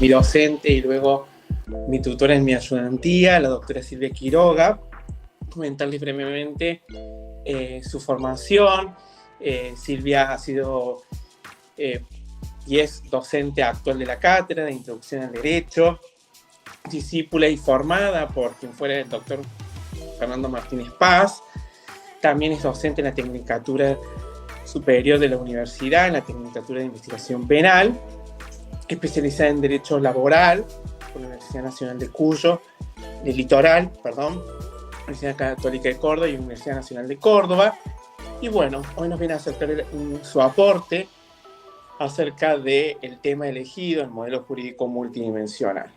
Mi docente y luego mi tutora en mi ayudantía, la doctora Silvia Quiroga. Comentarles brevemente su formación. Silvia ha sido y es docente actual de la Cátedra de Introducción al Derecho, discípula y formada por quien fuera el doctor Fernando Martínez Paz. También es docente en la Tecnicatura Superior de la Universidad, en la Tecnicatura de Investigación Penal, especializada en Derecho Laboral por la Universidad Nacional de Cuyo, del Litoral, Universidad Católica de Córdoba y Universidad Nacional de Córdoba. Y bueno, hoy nos viene a acercar su aporte acerca del tema elegido, el modelo jurídico multidimensional.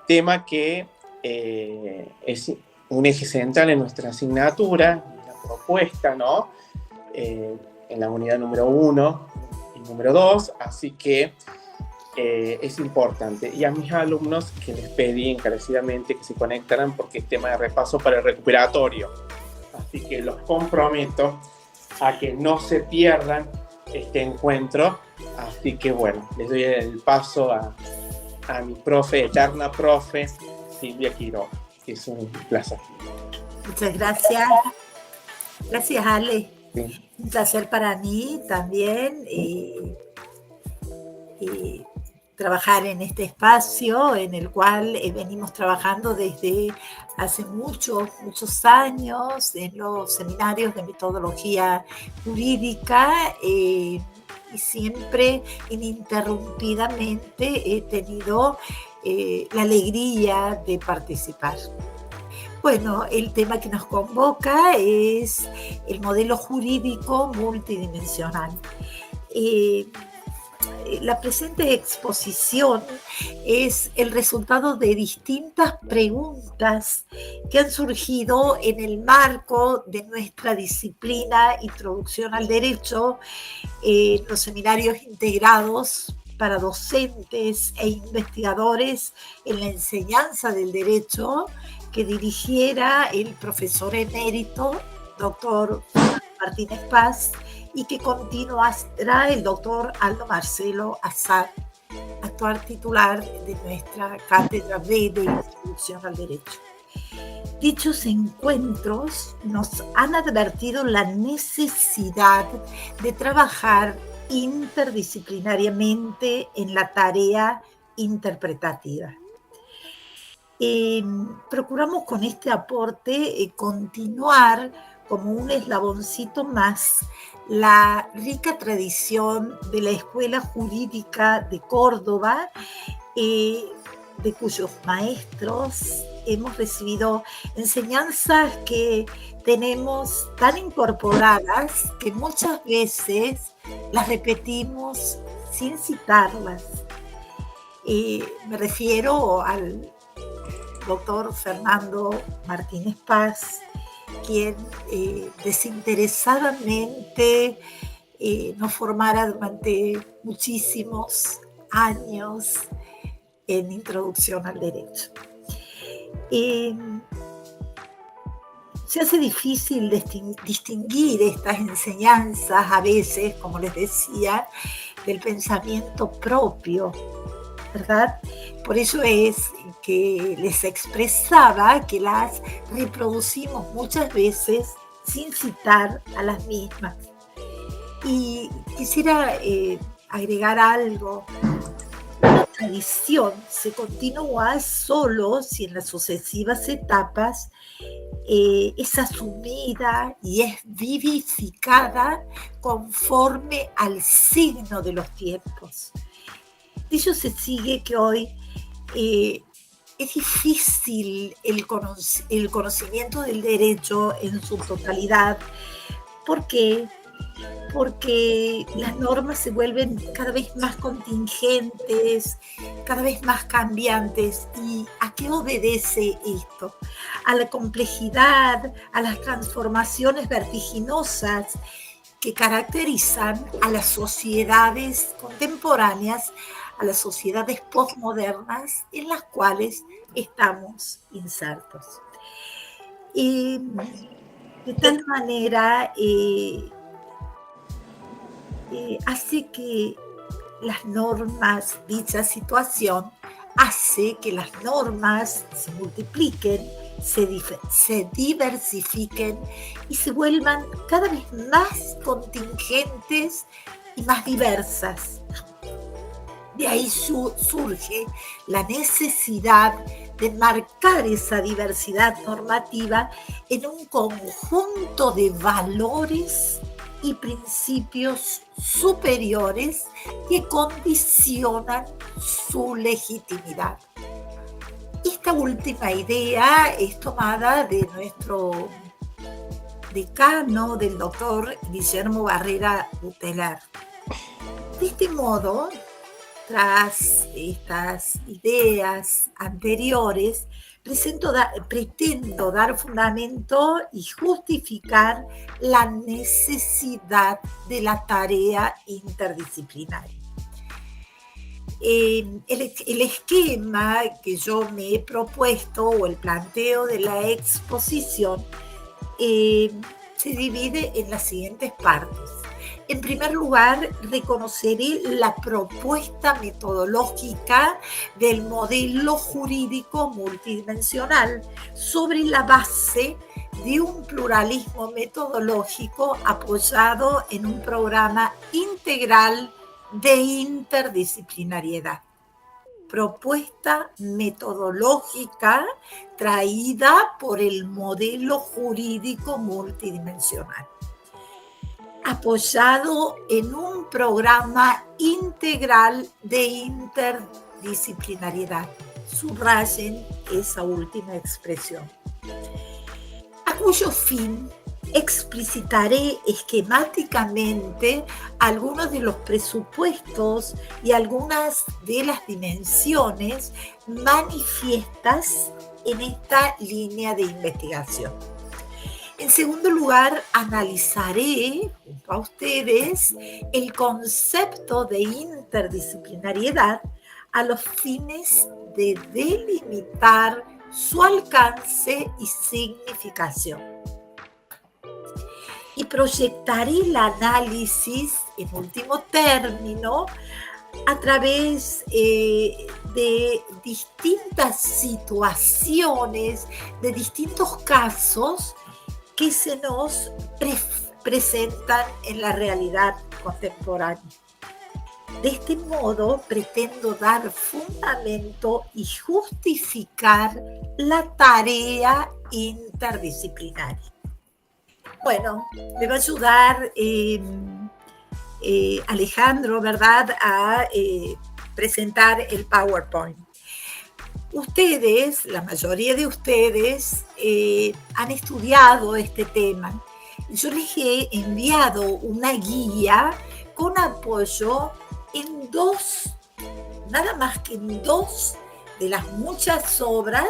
Tema que es un eje central en nuestra asignatura, en la propuesta, ¿no? En la unidad número 1 y número 2, así que es importante. Y a mis alumnos que les pedí encarecidamente que se conectaran porque es tema de repaso para el recuperatorio. Así que los comprometo a que no se pierdan este encuentro. Así que bueno, les doy el paso a mi profe, eterna profe, Silvia Quiroga, que es un placer. Muchas gracias. Gracias, Ale. Sí. Un placer para mí también trabajar en este espacio en el cual venimos trabajando desde hace muchos años en los seminarios de metodología jurídica y siempre ininterrumpidamente he tenido la alegría de participar. Bueno, el tema que nos convoca es el modelo jurídico multidimensional. La presente exposición es el resultado de distintas preguntas que han surgido en el marco de nuestra disciplina Introducción al Derecho, los seminarios integrados para docentes e investigadores en la enseñanza del derecho que dirigiera el profesor emérito, doctor Martínez Paz, y que continuará el doctor Aldo Marcelo Azar, actual titular de nuestra Cátedra B de Introducción al Derecho. Dichos encuentros nos han advertido la necesidad de trabajar interdisciplinariamente en la tarea interpretativa. Procuramos con este aporte continuar como un eslaboncito más la rica tradición de la Escuela Jurídica de Córdoba, de cuyos maestros hemos recibido enseñanzas que tenemos tan incorporadas que muchas veces las repetimos sin citarlas. Me refiero al doctor Fernando Martínez Paz, quien desinteresadamente nos formara durante muchísimos años en Introducción al Derecho. Se hace difícil distinguir estas enseñanzas a veces, como les decía, del pensamiento propio, ¿verdad? Por eso es que les expresaba que las reproducimos muchas veces sin citar a las mismas. Y quisiera agregar algo. La tradición se continúa solo si en las sucesivas etapas es asumida y es vivificada conforme al signo de los tiempos. De ello se sigue que hoy es difícil el conocimiento del derecho en su totalidad. ¿Por qué? porque las normas se vuelven cada vez más contingentes, cada vez más cambiantes. ¿Y a qué obedece esto? A la complejidad, a las transformaciones vertiginosas que caracterizan a las sociedades contemporáneas, a las sociedades postmodernas en las cuales estamos insertos. De tal manera hace que las normas, dicha situación, hace que las normas se multipliquen, se diversifiquen y se vuelvan cada vez más contingentes y más diversas. De ahí surge la necesidad de marcar esa diversidad normativa en un conjunto de valores y principios superiores que condicionan su legitimidad. Esta última idea es tomada de nuestro decano, del doctor Guillermo Barrera Buteler. De este modo, tras estas ideas anteriores, pretendo dar fundamento y justificar la necesidad de la tarea interdisciplinaria. El esquema que yo me he propuesto o el planteo de la exposición se divide en las siguientes partes. En primer lugar, reconoceré la propuesta metodológica del modelo jurídico multidimensional sobre la base de un pluralismo metodológico apoyado en un programa integral de interdisciplinariedad. Propuesta metodológica traída por el modelo jurídico multidimensional, apoyado en un programa integral de interdisciplinariedad. Subrayen esa última expresión. A cuyo fin explicitaré esquemáticamente algunos de los presupuestos y algunas de las dimensiones manifiestas en esta línea de investigación. En segundo lugar, analizaré junto a ustedes el concepto de interdisciplinariedad a los fines de delimitar su alcance y significación. Y proyectaré el análisis, en último término, a través de distintas situaciones, de distintos casos que se nos presentan en la realidad contemporánea. De este modo, pretendo dar fundamento y justificar la tarea interdisciplinaria. Bueno, me va a ayudar Alejandro, ¿verdad?, a presentar el PowerPoint. Ustedes, la mayoría de ustedes, han estudiado este tema. Yo les he enviado una guía con apoyo en nada más que en dos de las muchas obras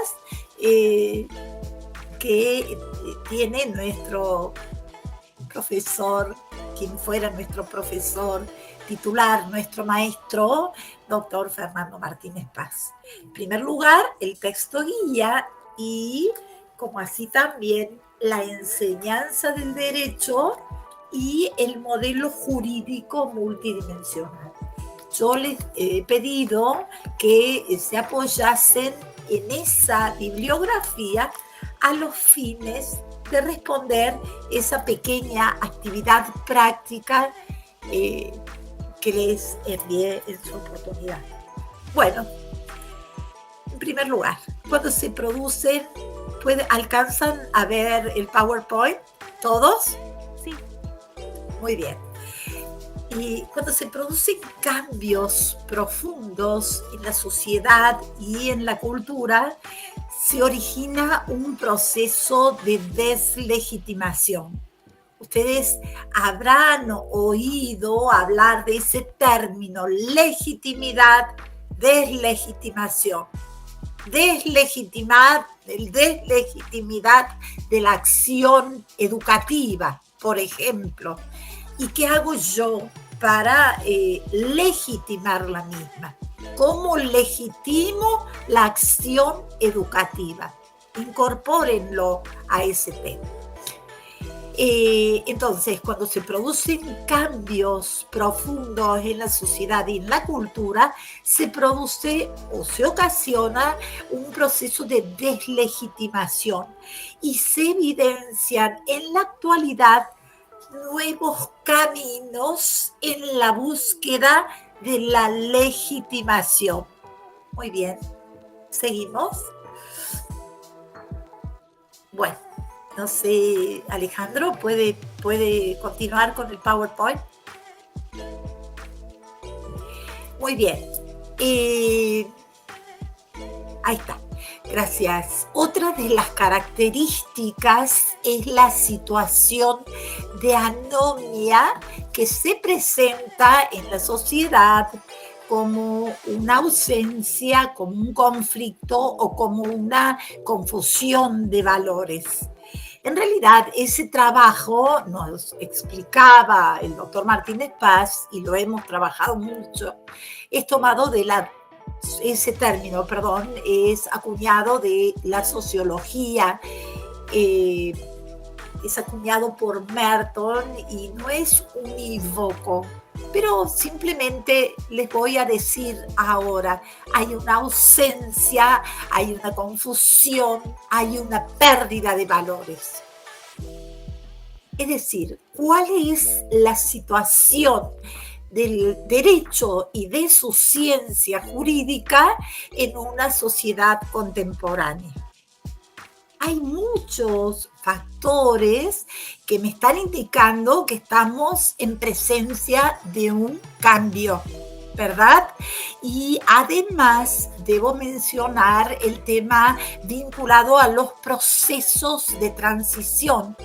que tiene nuestro profesor, quien fuera nuestro profesor titular, nuestro maestro, doctor Fernando Martínez Paz. En primer lugar, el texto guía y, como así también, la enseñanza del derecho y el modelo jurídico multidimensional. Yo les he pedido que se apoyasen en esa bibliografía a los fines de responder esa pequeña actividad práctica que les envié en su oportunidad. Bueno, en primer lugar, cuando se producen, ¿alcanzan a ver el PowerPoint? ¿Todos? Sí. Muy bien. Y cuando se producen cambios profundos en la sociedad y en la cultura, se origina un proceso de deslegitimación, Ustedes habrán oído hablar de ese término, legitimidad, deslegitimación. Deslegitimidad de la acción educativa, por ejemplo. ¿Y qué hago yo para legitimar la misma? ¿Cómo legitimo la acción educativa? Incorpórenlo a ese tema. Entonces, cuando se producen cambios profundos en la sociedad y en la cultura, se produce o se ocasiona un proceso de deslegitimación y se evidencian en la actualidad nuevos caminos en la búsqueda de la legitimación. Muy bien, seguimos. Bueno, no sé, Alejandro, ¿puede continuar con el PowerPoint? Muy bien. Ahí está. Gracias. Otra de las características es la situación de anomia que se presenta en la sociedad como una ausencia, como un conflicto o como una confusión de valores. En realidad, ese trabajo nos explicaba el doctor Martínez Paz, y lo hemos trabajado mucho, es tomado de ese término, es acuñado de la sociología, es acuñado por Merton y no es unívoco, pero simplemente les voy a decir ahora, hay una ausencia, hay una confusión, hay una pérdida de valores. Es decir, ¿cuál es la situación del derecho y de su ciencia jurídica en una sociedad contemporánea? Hay muchos factores que me están indicando que estamos en presencia de un cambio, ¿verdad? Y además debo mencionar el tema vinculado a los procesos de transición.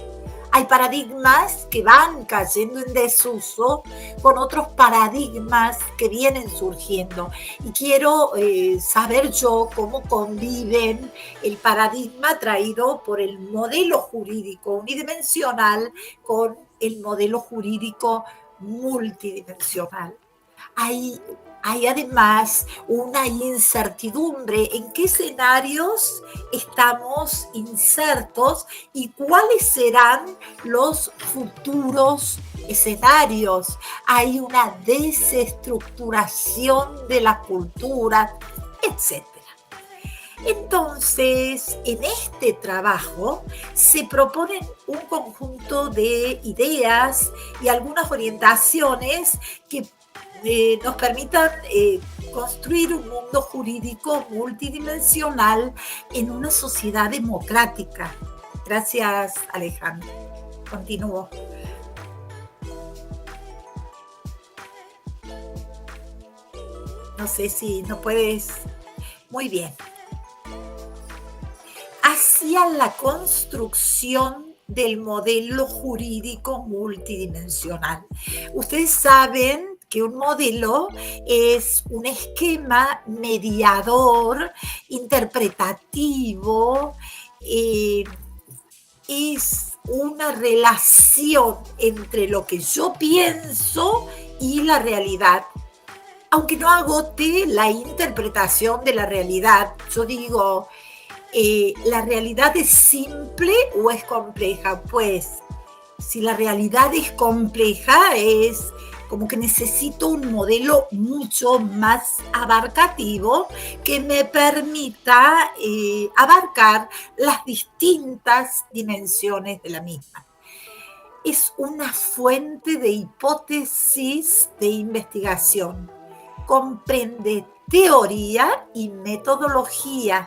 Hay paradigmas que van cayendo en desuso con otros paradigmas que vienen surgiendo. Y quiero saber yo cómo conviven el paradigma traído por el modelo jurídico unidimensional con el modelo jurídico multidimensional. Hay además una incertidumbre en qué escenarios estamos insertos y cuáles serán los futuros escenarios. Hay una desestructuración de la cultura, etc. Entonces, en este trabajo se proponen un conjunto de ideas y algunas orientaciones que nos permitan construir un mundo jurídico multidimensional en una sociedad democrática. Gracias, Alejandro. Continúo. No sé si no puedes. Muy bien. Hacia la construcción del modelo jurídico multidimensional. Ustedes saben que un modelo es un esquema mediador, interpretativo, es una relación entre lo que yo pienso y la realidad. Aunque no agote la interpretación de la realidad, yo digo, ¿la realidad es simple o es compleja? Pues, si la realidad es compleja, es como que necesito un modelo mucho más abarcativo que me permita abarcar las distintas dimensiones de la misma. Es una fuente de hipótesis de investigación. Comprende teoría y metodología.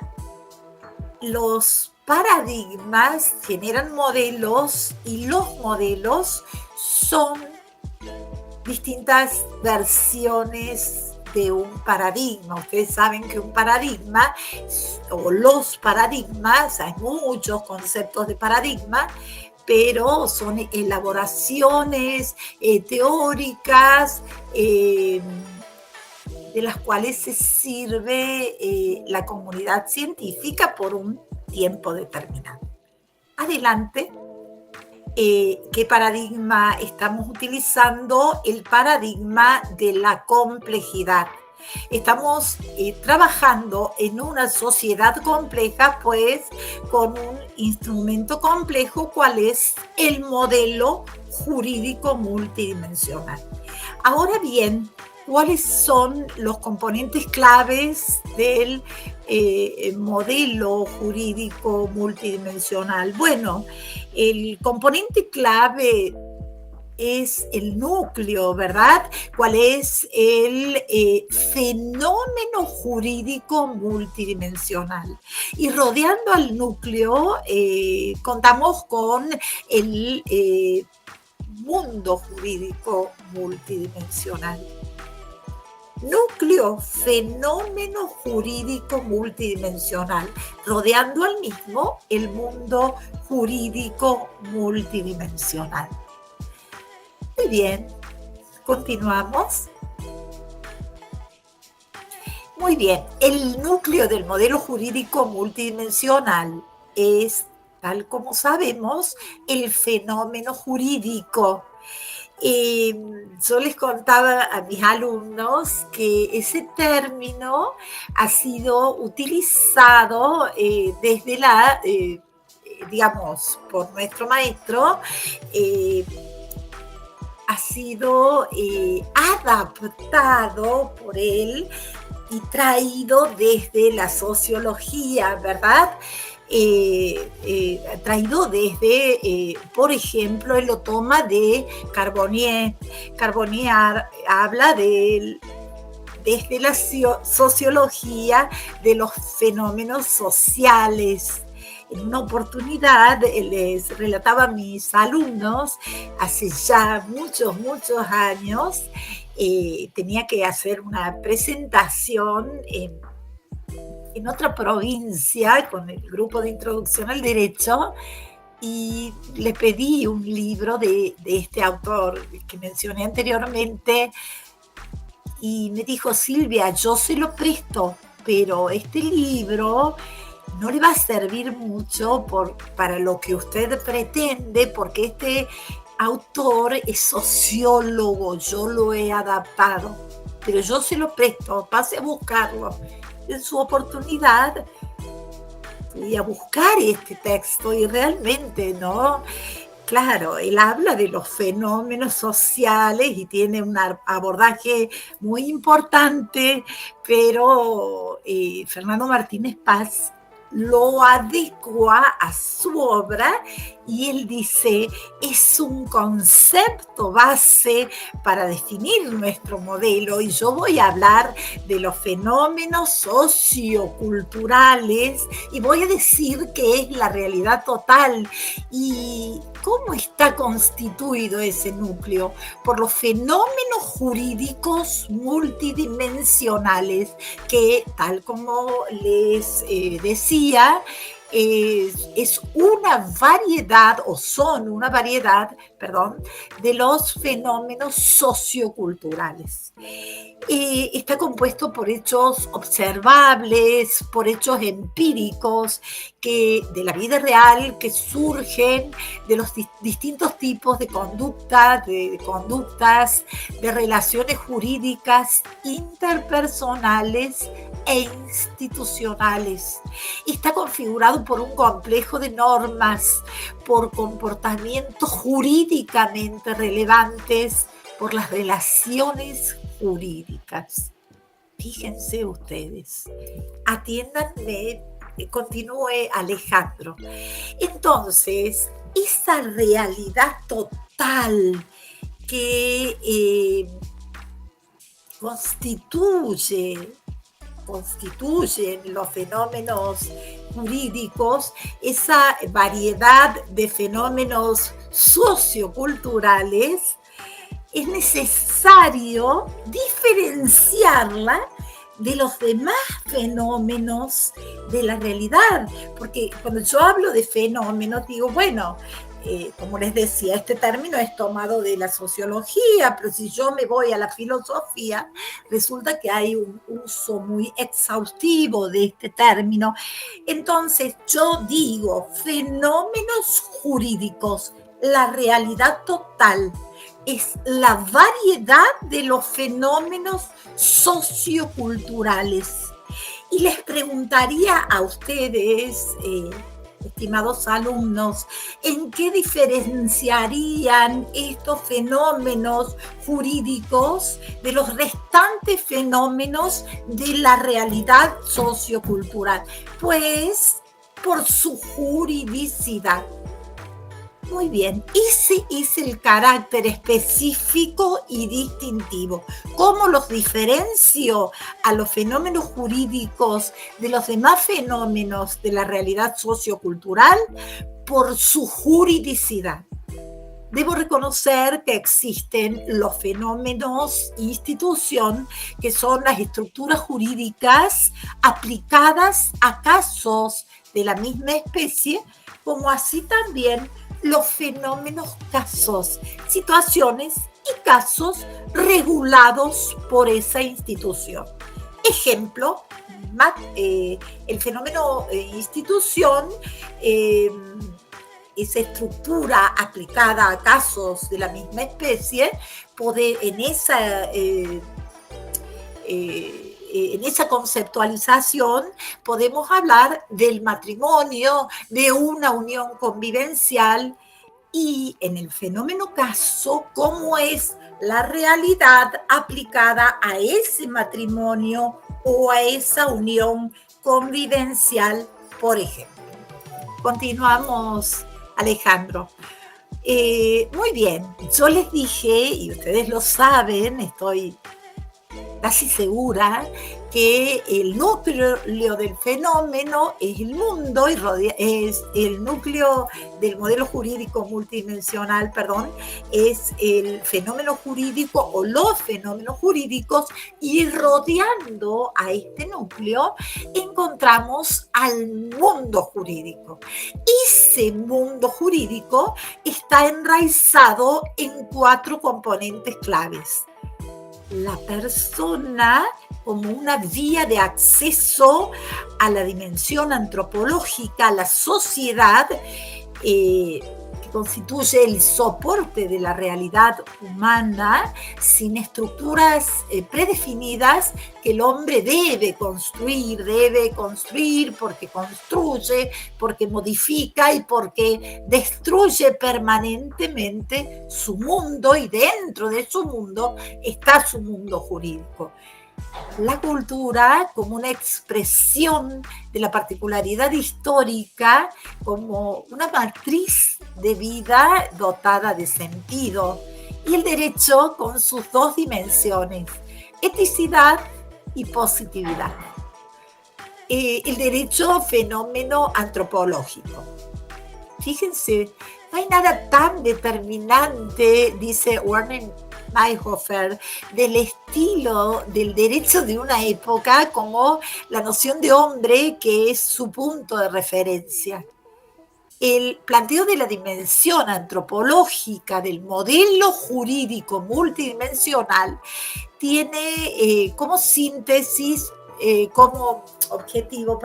Los paradigmas generan modelos y los modelos son distintas versiones de un paradigma. Ustedes saben que un paradigma o los paradigmas, hay muchos conceptos de paradigma, pero son elaboraciones teóricas de las cuales se sirve la comunidad científica por un tiempo determinado. Adelante. ¿Qué paradigma estamos utilizando? El paradigma de la complejidad. Estamos trabajando en una sociedad compleja, pues con un instrumento complejo, cual es el modelo jurídico multidimensional. Ahora bien, ¿cuáles son los componentes claves del modelo jurídico multidimensional? Bueno, el componente clave es el núcleo, ¿verdad? ¿Cuál es el fenómeno jurídico multidimensional? Y rodeando al núcleo contamos con el mundo jurídico multidimensional. Núcleo, fenómeno jurídico multidimensional, rodeando al mismo el mundo jurídico multidimensional. Muy bien, continuamos. Muy bien, el núcleo del modelo jurídico multidimensional es, tal como sabemos, el fenómeno jurídico. Yo les contaba a mis alumnos que ese término ha sido utilizado desde digamos, por nuestro maestro, ha sido adaptado por él y traído desde la sociología, ¿verdad? Traído desde, por ejemplo, él lo toma de Carbonnier. Carbonnier habla desde la sociología de los fenómenos sociales. En una oportunidad les relataba a mis alumnos, hace ya muchos años, tenía que hacer una presentación en otra provincia con el grupo de introducción al derecho y le pedí un libro de este autor que mencioné anteriormente y me dijo: Silvia, yo se lo presto, pero este libro no le va a servir mucho para lo que usted pretende, porque este autor es sociólogo, yo lo he adaptado, pero yo se lo presto, pase a buscarlo. En su oportunidad fui a buscar este texto y realmente, ¿no? Claro, él habla de los fenómenos sociales y tiene un abordaje muy importante, pero Fernando Martínez Paz lo adecua a su obra y él dice, es un concepto base para definir nuestro modelo, y yo voy a hablar de los fenómenos socioculturales y voy a decir qué es la realidad total y cómo está constituido ese núcleo por los fenómenos jurídicos multidimensionales que, tal como les decía, es una variedad, o son una variedad, de los fenómenos socioculturales. Está compuesto por hechos observables, por hechos empíricos de la vida real que surgen de los distintos tipos de conductas, de relaciones jurídicas interpersonales e institucionales. Está configurado por un complejo de normas, por comportamientos jurídicamente relevantes, por las relaciones jurídicas. Fíjense ustedes, atiéndanme, continúe Alejandro. Entonces, esa realidad total que constituyen los fenómenos jurídicos, esa variedad de fenómenos socioculturales, es necesario diferenciarla de los demás fenómenos de la realidad, porque cuando yo hablo de fenómenos digo, bueno, como les decía, este término es tomado de la sociología, pero si yo me voy a la filosofía, resulta que hay un uso muy exhaustivo de este término. Entonces, yo digo, fenómenos jurídicos, la realidad total es la variedad de los fenómenos socioculturales. Y les preguntaría a ustedes, estimados alumnos, ¿en qué diferenciarían estos fenómenos jurídicos de los restantes fenómenos de la realidad sociocultural? Pues por su juridicidad. Muy bien, ese es el carácter específico y distintivo. ¿Cómo los diferencio a los fenómenos jurídicos de los demás fenómenos de la realidad sociocultural? Por su juridicidad. Debo reconocer que existen los fenómenos institución, que son las estructuras jurídicas aplicadas a casos de la misma especie, como así también los fenómenos casos, situaciones y casos regulados por esa institución. Ejemplo, el fenómeno institución, esa estructura aplicada a casos de la misma especie, en esa conceptualización podemos hablar del matrimonio, de una unión convivencial, y en el fenómeno caso, cómo es la realidad aplicada a ese matrimonio o a esa unión convivencial, por ejemplo. Continuamos, Alejandro. Muy bien, yo les dije, y ustedes lo saben, estoy casi segura, que el núcleo del fenómeno es el mundo, y es el núcleo del modelo jurídico multidimensional, es el fenómeno jurídico o los fenómenos jurídicos, y rodeando a este núcleo encontramos al mundo jurídico. Ese mundo jurídico está enraizado en 4 componentes claves. La persona como una vía de acceso a la dimensión antropológica, a la sociedad, que constituye el soporte de la realidad humana, sin estructuras predefinidas que el hombre debe construir porque construye, porque modifica y porque destruye permanentemente su mundo, y dentro de su mundo está su mundo jurídico. La cultura como una expresión de la particularidad histórica, como una matriz de vida dotada de sentido, y el derecho con sus 2 dimensiones, eticidad y positividad. El derecho, fenómeno antropológico. Fíjense, no hay nada tan determinante, dice Werner Mayhofer, del estilo del derecho de una época como la noción de hombre, que es su punto de referencia. El planteo de la dimensión antropológica del modelo jurídico multidimensional tiene como síntesis, como objetivo,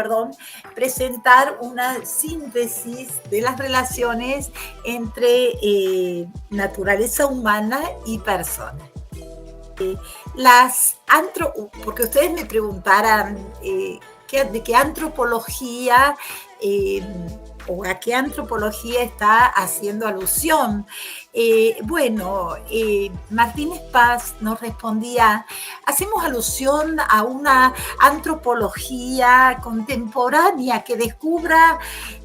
presentar una síntesis de las relaciones entre naturaleza humana y persona. Porque ustedes me preguntarán de qué antropología o a qué antropología está haciendo alusión. Martínez Paz nos respondía: hacemos alusión a una antropología contemporánea que descubra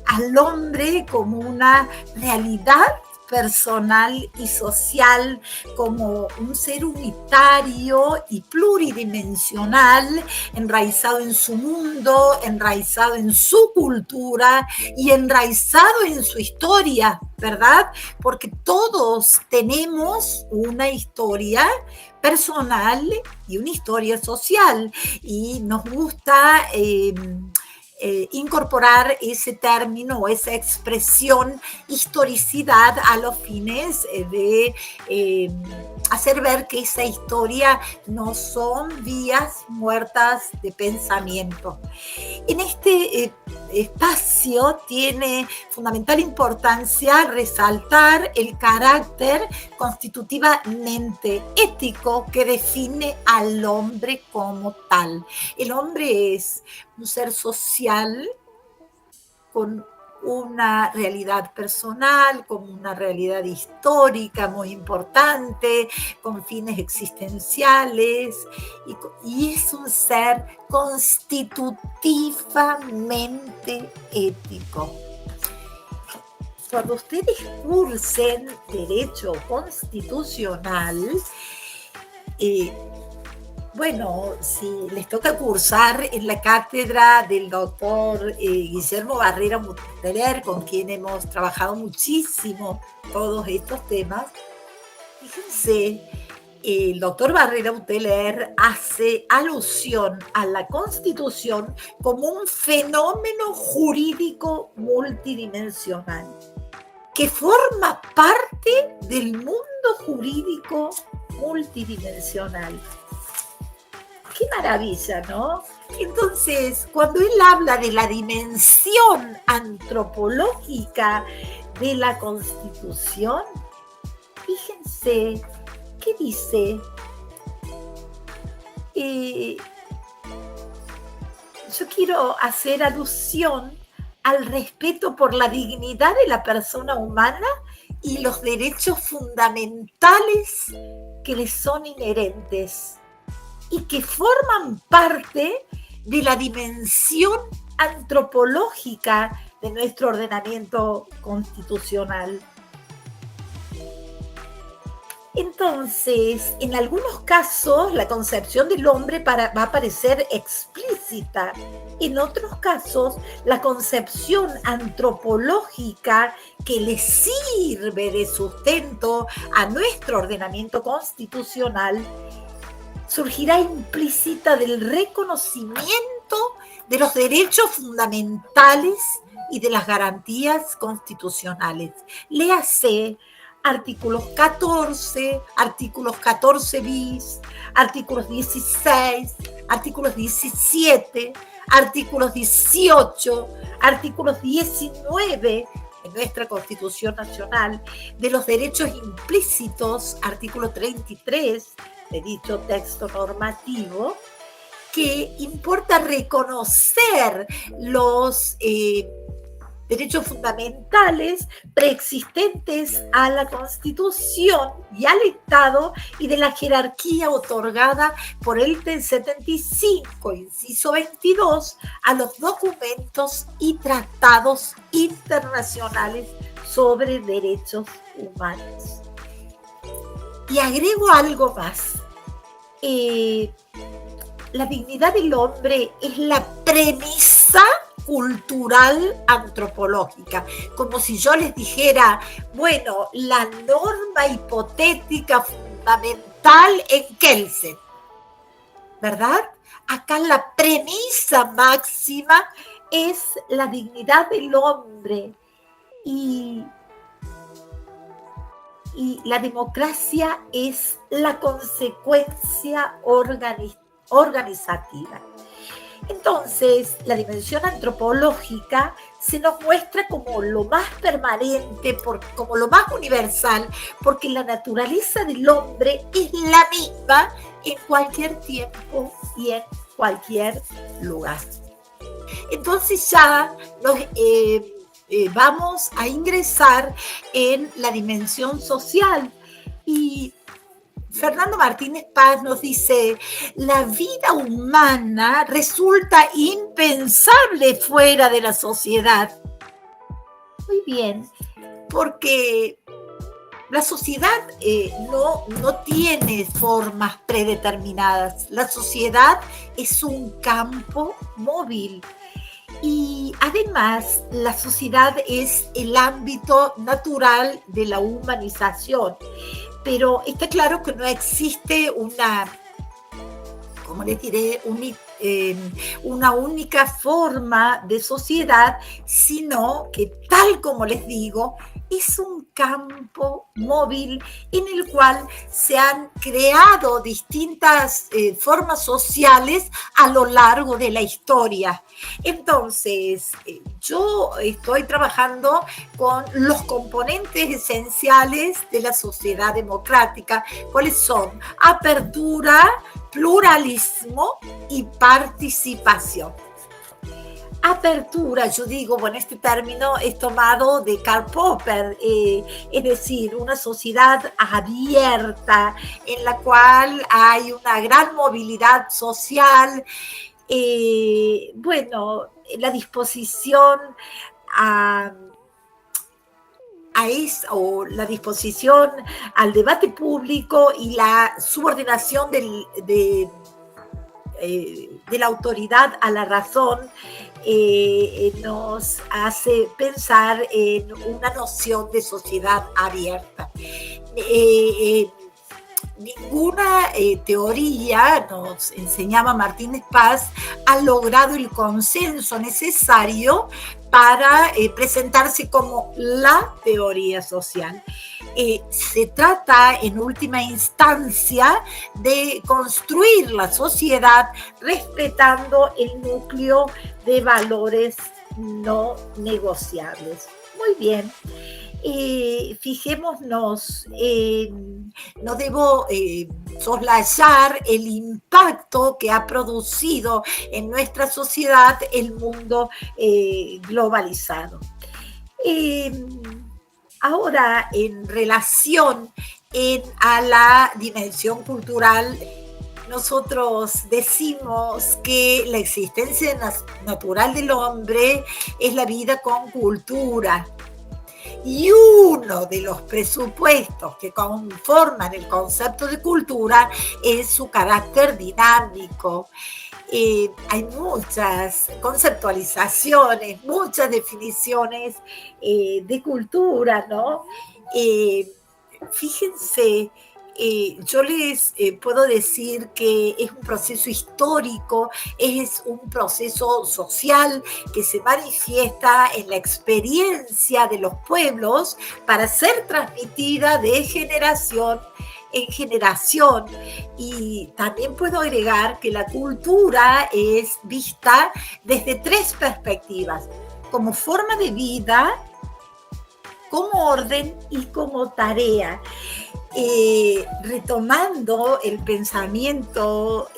al hombre como una realidad personal y social, como un ser unitario y pluridimensional, enraizado en su mundo, enraizado en su cultura y enraizado en su historia, ¿verdad? Porque todos tenemos una historia personal y una historia social, y nos gusta incorporar ese término o esa expresión historicidad a los fines de hacer ver que esa historia no son vías muertas de pensamiento. En este espacio tiene fundamental importancia resaltar el carácter constitutivamente ético que define al hombre como tal. El hombre es un ser social con una realidad personal, con una realidad histórica muy importante, con fines existenciales, y es un ser constitutivamente ético. Cuando ustedes cursen Derecho Constitucional, bueno, si les toca cursar en la cátedra del doctor Guillermo Barrera Muteler, con quien hemos trabajado muchísimo todos estos temas, fíjense, el doctor Barrera Muteler hace alusión a la Constitución como un fenómeno jurídico multidimensional que forma parte del mundo jurídico multidimensional. ¡Qué maravilla!, ¿no? Entonces, cuando él habla de la dimensión antropológica de la Constitución, fíjense, ¿qué dice? Yo quiero hacer alusión al respeto por la dignidad de la persona humana y los derechos fundamentales que les son inherentes y que forman parte de la dimensión antropológica de nuestro ordenamiento constitucional. Entonces, en algunos casos, la concepción del hombre va a parecer explícita. En otros casos, la concepción antropológica que le sirve de sustento a nuestro ordenamiento constitucional surgirá implícita del reconocimiento de los derechos fundamentales y de las garantías constitucionales. Léase artículos 14, artículos 14 bis, artículos 16, artículos 17, artículos 18, artículos 19 en nuestra Constitución Nacional, de los derechos implícitos, artículo 33 de dicho texto normativo, que importa reconocer los derechos fundamentales preexistentes a la Constitución y al Estado y de la jerarquía otorgada por el 75, inciso 22, a los documentos y tratados internacionales sobre derechos humanos. Y agrego algo más. La dignidad del hombre es la premisa cultural antropológica, como si yo les dijera, bueno, la norma hipotética fundamental en Kelsen, ¿verdad? Acá la premisa máxima es la dignidad del hombre y la democracia es la consecuencia organizativa. Entonces, la dimensión antropológica se nos muestra como lo más permanente, como lo más universal, porque la naturaleza del hombre es la misma en cualquier tiempo y en cualquier lugar. Entonces ya vamos a ingresar en la dimensión social y Fernando Martínez Paz nos dice, la vida humana resulta impensable fuera de la sociedad. Muy bien, porque la sociedad no tiene formas predeterminadas. La sociedad es un campo móvil. Y además, la sociedad es el ámbito natural de la humanización. Pero está claro que no existe una como les diré, una única forma de sociedad, sino que, tal como les digo, es un campo móvil en el cual se han creado distintas formas sociales a lo largo de la historia. Entonces, yo estoy trabajando con los componentes esenciales de la sociedad democrática. ¿Cuáles son? Apertura, pluralismo y participación. Apertura, yo digo, bueno, este término es tomado de Karl Popper, es decir, una sociedad abierta en la cual hay una gran movilidad social, bueno, la disposición o la disposición al debate público y la subordinación de la autoridad a la razón nos hace pensar en una noción de sociedad abierta. Ninguna teoría, nos enseñaba Martínez Paz, ha logrado el consenso necesario para presentarse como la teoría social. Se trata, en última instancia, de construir la sociedad respetando el núcleo de valores no negociables. Muy bien. Fijémonos, no debo soslayar el impacto que ha producido en nuestra sociedad el mundo globalizado. Ahora, en relación a la dimensión cultural, nosotros decimos que la existencia natural del hombre es la vida con cultura. Y uno de los presupuestos que conforman el concepto de cultura es su carácter dinámico. Hay muchas conceptualizaciones, muchas definiciones de cultura, ¿no? Fíjense, yo les puedo decir que es un proceso histórico, es un proceso social que se manifiesta en la experiencia de los pueblos para ser transmitida de generación en generación. Y también puedo agregar que la cultura es vista desde tres perspectivas: como forma de vida, como orden y como tarea. Retomando el pensamiento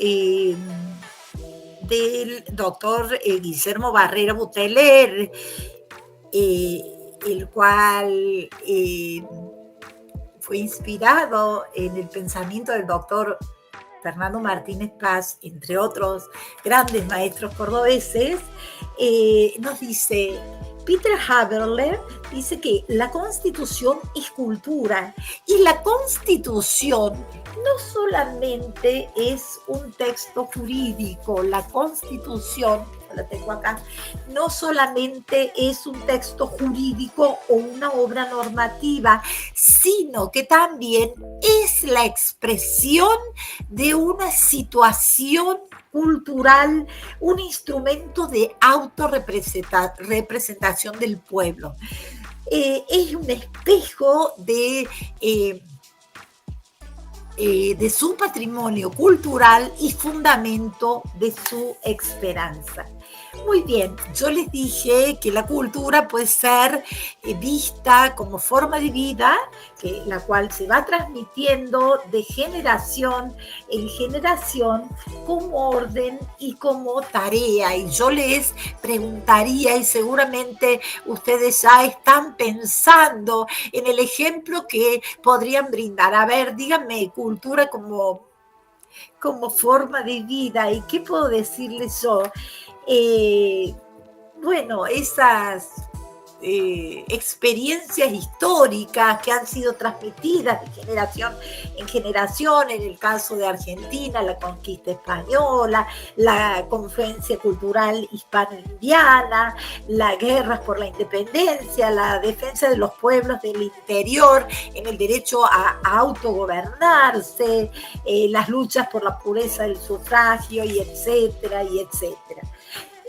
del doctor Guillermo Barrera Buteler, el cual fue inspirado en el pensamiento del doctor Fernando Martínez Paz, entre otros grandes maestros cordobeses, nos dice... Peter Haberler dice que la Constitución es cultura, y la Constitución no solamente es un texto jurídico, la Constitución, la tengo acá, no solamente es un texto jurídico o una obra normativa, sino que también es la expresión de una situación cultural, un instrumento de autorrepresentación del pueblo. Es un espejo de su patrimonio cultural y fundamento de su esperanza. Muy bien, yo les dije que la cultura puede ser vista como forma de vida, la cual se va transmitiendo de generación en generación como orden y como tarea. Y yo les preguntaría, y seguramente ustedes ya están pensando en el ejemplo que podrían brindar. A ver, díganme, cultura como forma de vida. ¿Y qué puedo decirles yo? Bueno, esas experiencias históricas que han sido transmitidas de generación en generación, en el caso de Argentina, la conquista española, la confluencia cultural hispano-indiana, las guerras por la independencia, la defensa de los pueblos del interior en el derecho a autogobernarse, las luchas por la pureza del sufragio, y etcétera, y etcétera.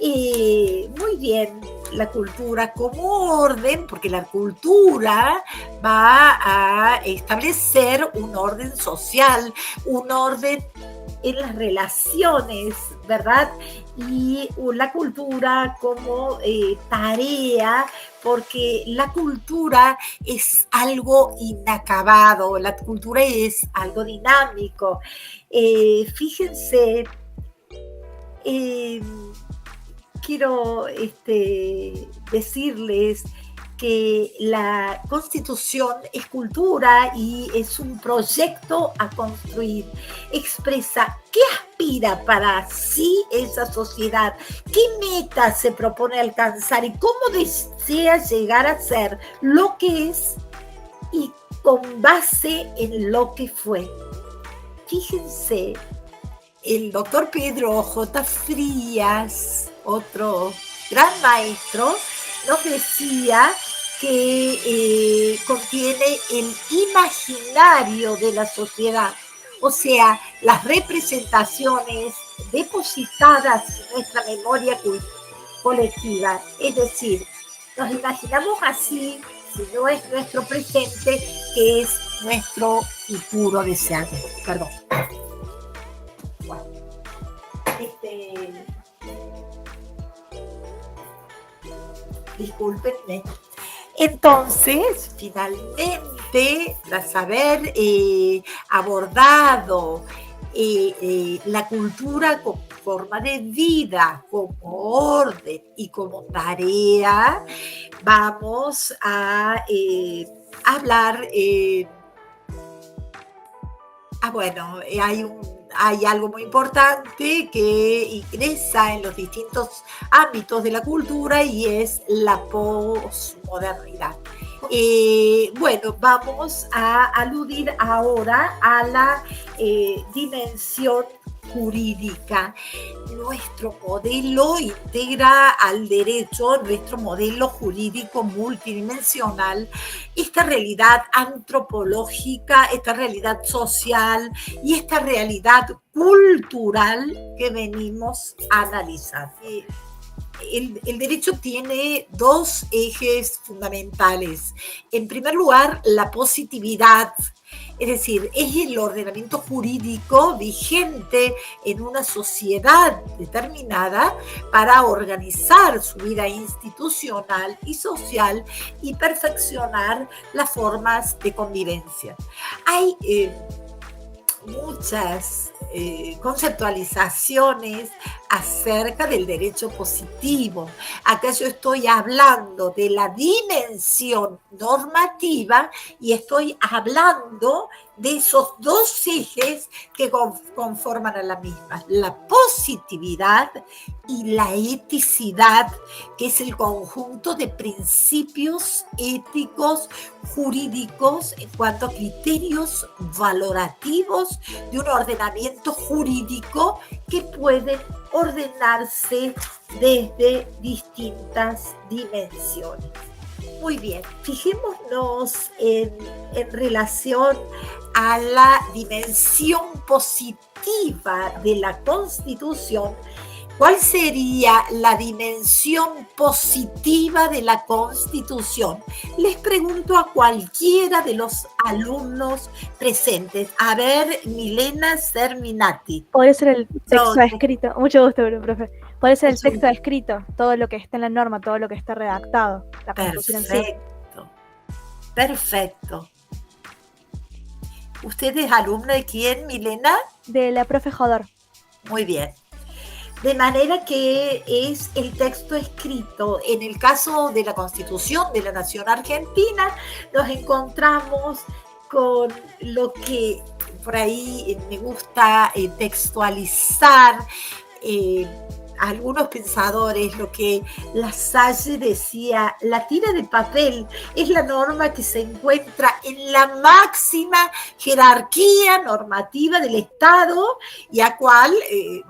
Muy bien, la cultura como orden, porque la cultura va a establecer un orden social, un orden en las relaciones, ¿verdad? Y la cultura como tarea, porque la cultura es algo inacabado, la cultura es algo dinámico. Fíjense, quiero decirles que la Constitución es cultura y es un proyecto a construir. Expresa qué aspira para sí esa sociedad, qué meta se propone alcanzar y cómo desea llegar a ser lo que es y con base en lo que fue. Fíjense, el doctor Pedro J. Frías, otro gran maestro, nos decía que contiene el imaginario de la sociedad, o sea, las representaciones depositadas en nuestra memoria colectiva. Es decir, nos imaginamos así, si no es nuestro presente, que es nuestro futuro deseado. Perdón. Bueno, discúlpenme. Entonces, finalmente, tras haber abordado la cultura como forma de vida, como orden y como tarea, vamos a hablar. Bueno, hay algo muy importante que ingresa en los distintos ámbitos de la cultura y es la posmodernidad. Bueno, vamos a aludir ahora a la dimensión jurídica. Nuestro modelo integra al derecho, nuestro modelo jurídico multidimensional, esta realidad antropológica, esta realidad social y esta realidad cultural que venimos a analizar. El derecho tiene dos ejes fundamentales. En primer lugar, la positividad, es decir, es el ordenamiento jurídico vigente en una sociedad determinada para organizar su vida institucional y social y perfeccionar las formas de convivencia. Hay muchas conceptualizaciones acerca del derecho positivo. Acá yo estoy hablando de la dimensión normativa y estoy hablando de esos dos ejes que conforman a la misma, la positividad y la eticidad, que es el conjunto de principios éticos, jurídicos, en cuanto a criterios valorativos de un ordenamiento jurídico que pueden ordenarse desde distintas dimensiones. Muy bien, fijémonos en relación a la dimensión positiva de la Constitución. ¿Cuál sería la dimensión positiva de la Constitución? Les pregunto a cualquiera de los alumnos presentes. A ver, Milena Serminati. Puede ser el texto escrito. Mucho gusto, profe. Puede ser el texto escrito, todo lo que está en la norma, todo lo que está redactado. La Constitución en sí. Perfecto. ¿Usted es alumna de quién, Milena? De la profe Jodor. Muy bien. De manera que es el texto escrito. En el caso de la Constitución de la Nación Argentina, nos encontramos con lo que por ahí me gusta textualizar algunos pensadores, lo que Lasalle decía, la tira de papel es la norma que se encuentra en la máxima jerarquía normativa del Estado y a cual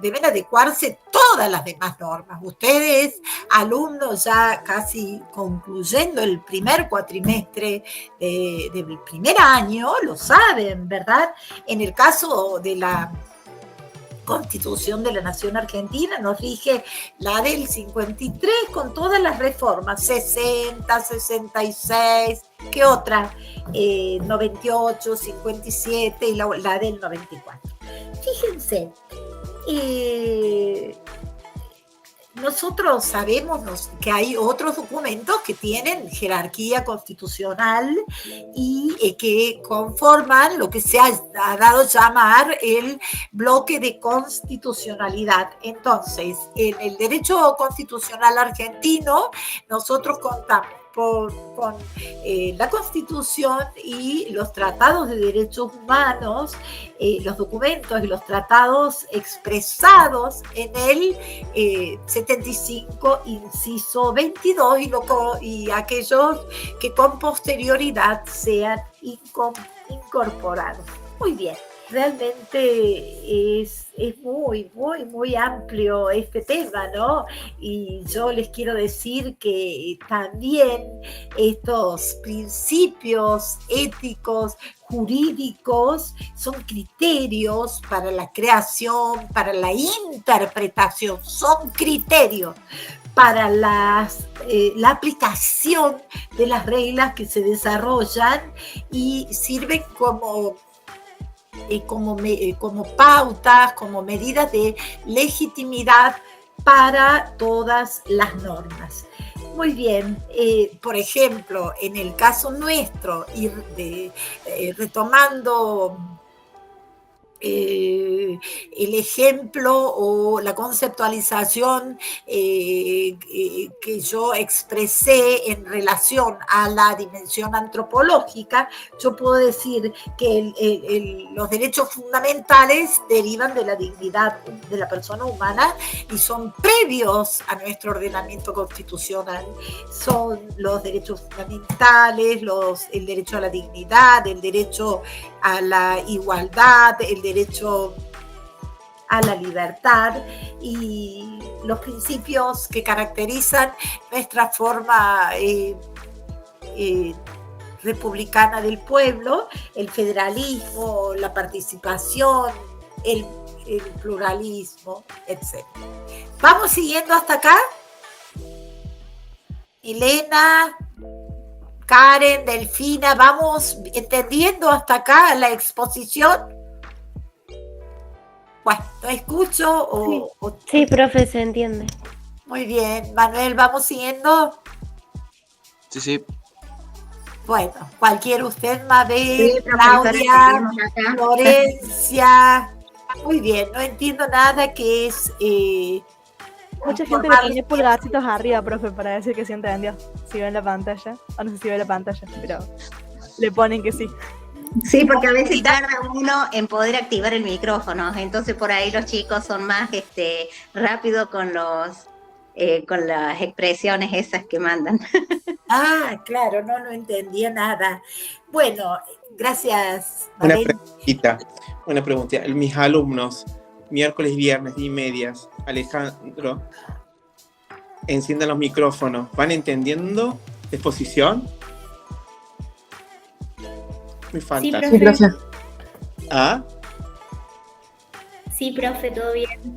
deben adecuarse todas las demás normas. Ustedes, alumnos ya casi concluyendo el primer cuatrimestre del primer año, lo saben, ¿verdad? En el caso de la Constitución de la Nación Argentina nos rige la del 53 con todas las reformas, 60, 66, ¿qué otra? 98, 57 y la del 94. Fíjense, nosotros sabemos que hay otros documentos que tienen jerarquía constitucional y que conforman lo que se ha dado a llamar el bloque de constitucionalidad. Entonces, en el derecho constitucional argentino, nosotros contamos con la Constitución y los tratados de derechos humanos, los documentos y los tratados expresados en el 75, inciso 22, y aquellos que con posterioridad sean incorporados. Muy bien. Realmente es muy, muy, muy amplio este tema, ¿no? Y yo les quiero decir que también estos principios éticos, jurídicos, son criterios para la creación, para la interpretación, son criterios para la aplicación de las reglas que se desarrollan y sirven como pautas, como medidas de legitimidad para todas las normas. Muy bien, por ejemplo, en el caso nuestro, retomando el ejemplo o la conceptualización que yo expresé en relación a la dimensión antropológica, yo puedo decir que los derechos fundamentales derivan de la dignidad de la persona humana y son previos a nuestro ordenamiento constitucional. Son los derechos fundamentales, el derecho a la dignidad, el derecho a la igualdad, el derecho a la libertad y los principios que caracterizan nuestra forma republicana del pueblo, el federalismo, la participación, el pluralismo, etc. ¿Vamos siguiendo hasta acá? Elena, Karen, Delfina, ¿vamos entendiendo hasta acá la exposición? Bueno, ¿no escucho? Sí, profe, se entiende. Muy bien. Manuel, ¿vamos siguiendo? Sí. Bueno, cualquiera, usted, Mabel, Sí, Claudia, Florencia. Muy bien, no entiendo nada que es... Mucha gente le pone pulgarcitos arriba, profe, para decir que sí entendió. Si ven la pantalla, o no sé si ven la pantalla, pero le ponen que sí. Sí, porque a veces tarda uno en poder activar el micrófono, entonces por ahí los chicos son más rápido con las expresiones esas que mandan. Ah, claro, no entendía nada. Bueno, gracias, Una Mabel. preguntita. Mis alumnos, miércoles, viernes y medias, Alejandro, enciendan los micrófonos. ¿Van entendiendo la exposición? Me falta. Sí, profe. ¿Ah? Sí, profe, todo bien.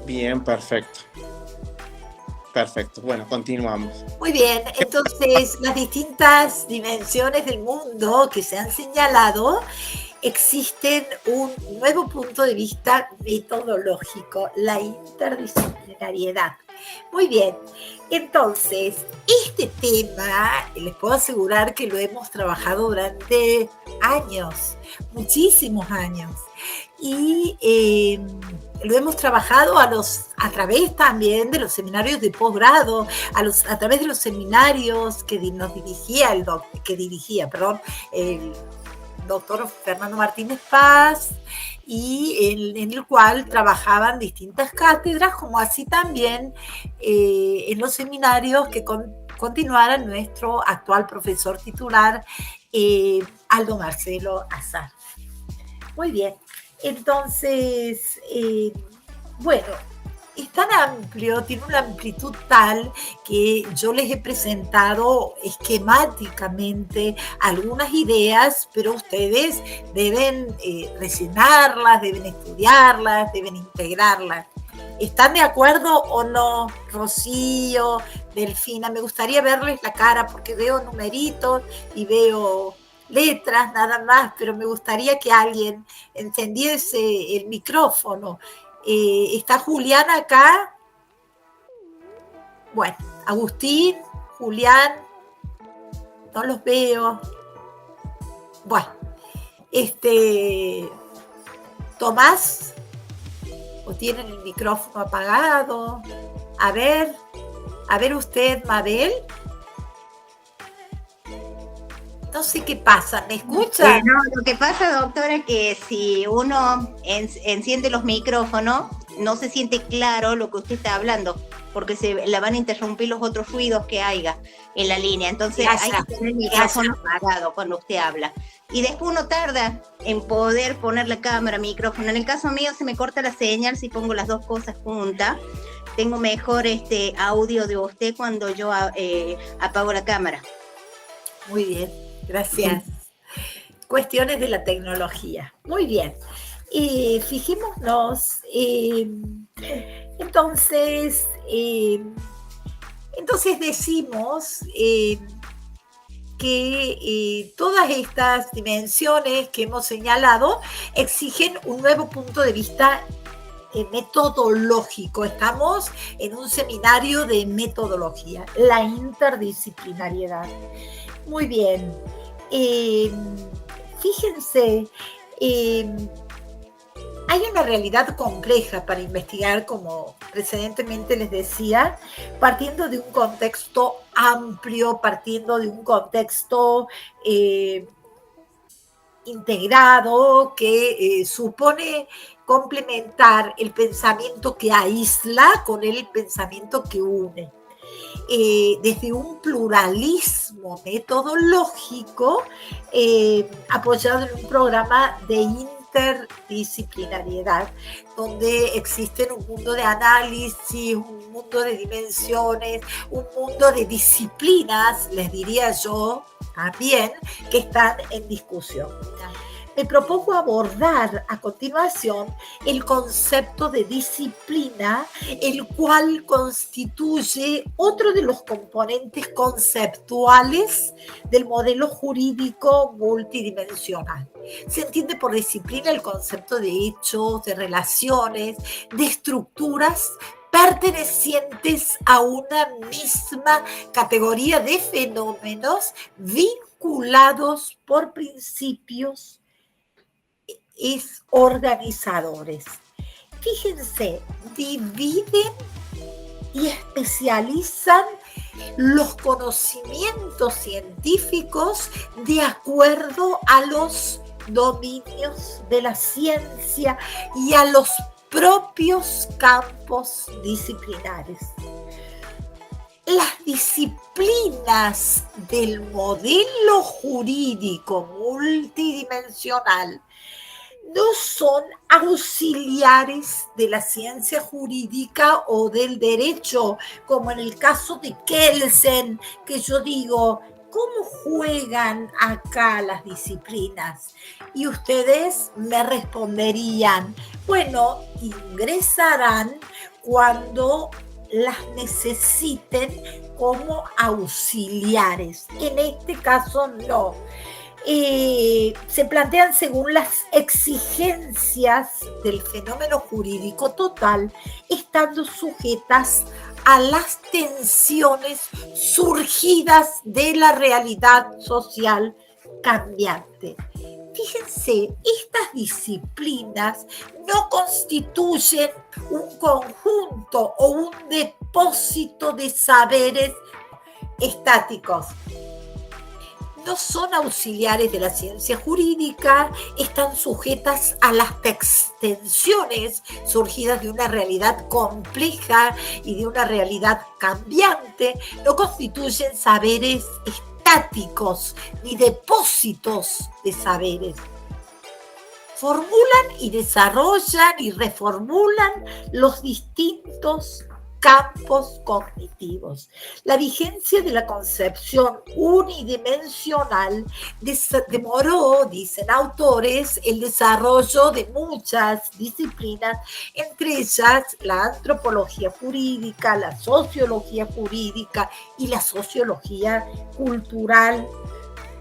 Bien, perfecto. Perfecto. Bueno, continuamos. Muy bien, entonces las distintas dimensiones del mundo que se han señalado, existen un nuevo punto de vista metodológico, la interdisciplinariedad. Muy bien, entonces, este tema, les puedo asegurar que lo hemos trabajado durante años, muchísimos años, y lo hemos trabajado a través también de los seminarios de posgrado, a través de los seminarios que nos dirigía el doctor Fernando Martínez Paz, y en el cual trabajaban distintas cátedras, como así también en los seminarios que continuara nuestro actual profesor titular, Aldo Marcelo Azar. Muy bien, entonces, bueno, es tan amplio, tiene una amplitud tal que yo les he presentado esquemáticamente algunas ideas, pero ustedes deben refinarlas, deben estudiarlas, deben integrarlas. ¿Están de acuerdo o no, Rocío, Delfina? Me gustaría verles la cara porque veo numeritos y veo letras nada más, pero me gustaría que alguien encendiese el micrófono. ¿Está Julián acá? Bueno, Agustín, Julián, no los veo. Bueno, Tomás, ¿o tienen el micrófono apagado? A ver usted, Mabel. No sé qué pasa, ¿me escucha? No, lo que pasa, doctora, es que si uno enciende los micrófonos, no se siente claro lo que usted está hablando, porque se la van a interrumpir los otros ruidos que haya en la línea. Entonces hay que tener el micrófono apagado cuando usted habla. Y después uno tarda en poder poner la cámara, micrófono. En el caso mío se me corta la señal si pongo las dos cosas juntas. Tengo mejor audio de usted cuando yo apago la cámara. Muy bien. Gracias. Cuestiones de la tecnología. Muy bien. Fijémonos. Entonces decimos que todas estas dimensiones que hemos señalado exigen un nuevo punto de vista metodológico. Estamos en un seminario de metodología, la interdisciplinariedad. Muy bien. Fíjense, hay una realidad compleja para investigar, como precedentemente les decía, partiendo de un contexto amplio, partiendo de un contexto integrado que supone complementar el pensamiento que aísla con el pensamiento que une. Desde un pluralismo metodológico apoyado en un programa de interdisciplinariedad, donde existen un mundo de análisis, un mundo de dimensiones, un mundo de disciplinas, les diría yo también, que están en discusión. Me propongo abordar a continuación el concepto de disciplina, el cual constituye otro de los componentes conceptuales del modelo jurídico multidimensional. Se entiende por disciplina el concepto de hechos, de relaciones, de estructuras pertenecientes a una misma categoría de fenómenos vinculados por principios organizadores. Fíjense, dividen y especializan los conocimientos científicos de acuerdo a los dominios de la ciencia y a los propios campos disciplinares. Las disciplinas del modelo jurídico multidimensional no son auxiliares de la ciencia jurídica o del derecho, como en el caso de Kelsen, que yo digo, ¿cómo juegan acá las disciplinas? Y ustedes me responderían, bueno, ingresarán cuando las necesiten como auxiliares. En este caso no. Se plantean según las exigencias del fenómeno jurídico total, estando sujetas a las tensiones surgidas de la realidad social cambiante. Fíjense, estas disciplinas no constituyen un conjunto o un depósito de saberes estáticos. no son auxiliares de la ciencia jurídica, están sujetas a las extensiones surgidas de una realidad compleja y de una realidad cambiante, no constituyen saberes estáticos ni depósitos de saberes. Formulan y desarrollan y reformulan los distintos campos cognitivos. La vigencia de la concepción unidimensional demoró, dicen autores, el desarrollo de muchas disciplinas, entre ellas la antropología jurídica, la sociología jurídica y la sociología cultural.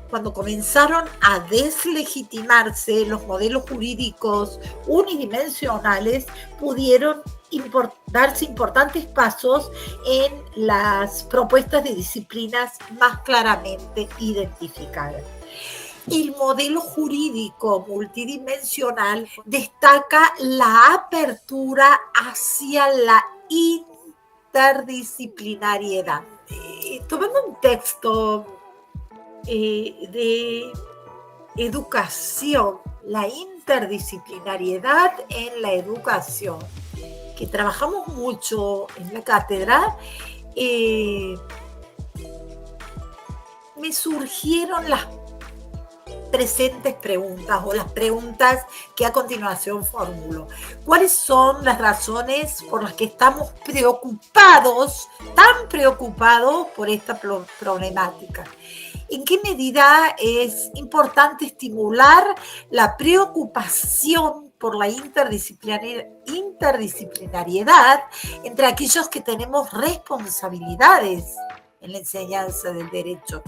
Cuando comenzaron a deslegitimarse los modelos jurídicos unidimensionales, pudieron darse importantes pasos en las propuestas de disciplinas más claramente identificadas. El modelo jurídico multidimensional destaca la apertura hacia la interdisciplinariedad. Tomando un texto de educación, la interdisciplinariedad en la educación, que trabajamos mucho en la cátedra, me surgieron las presentes preguntas o las preguntas que a continuación formulo. ¿Cuáles son las razones por las que estamos tan preocupados por esta problemática? ¿En qué medida es importante estimular la preocupación por la interdisciplinariedad entre aquellos que tenemos responsabilidades en la enseñanza del derecho?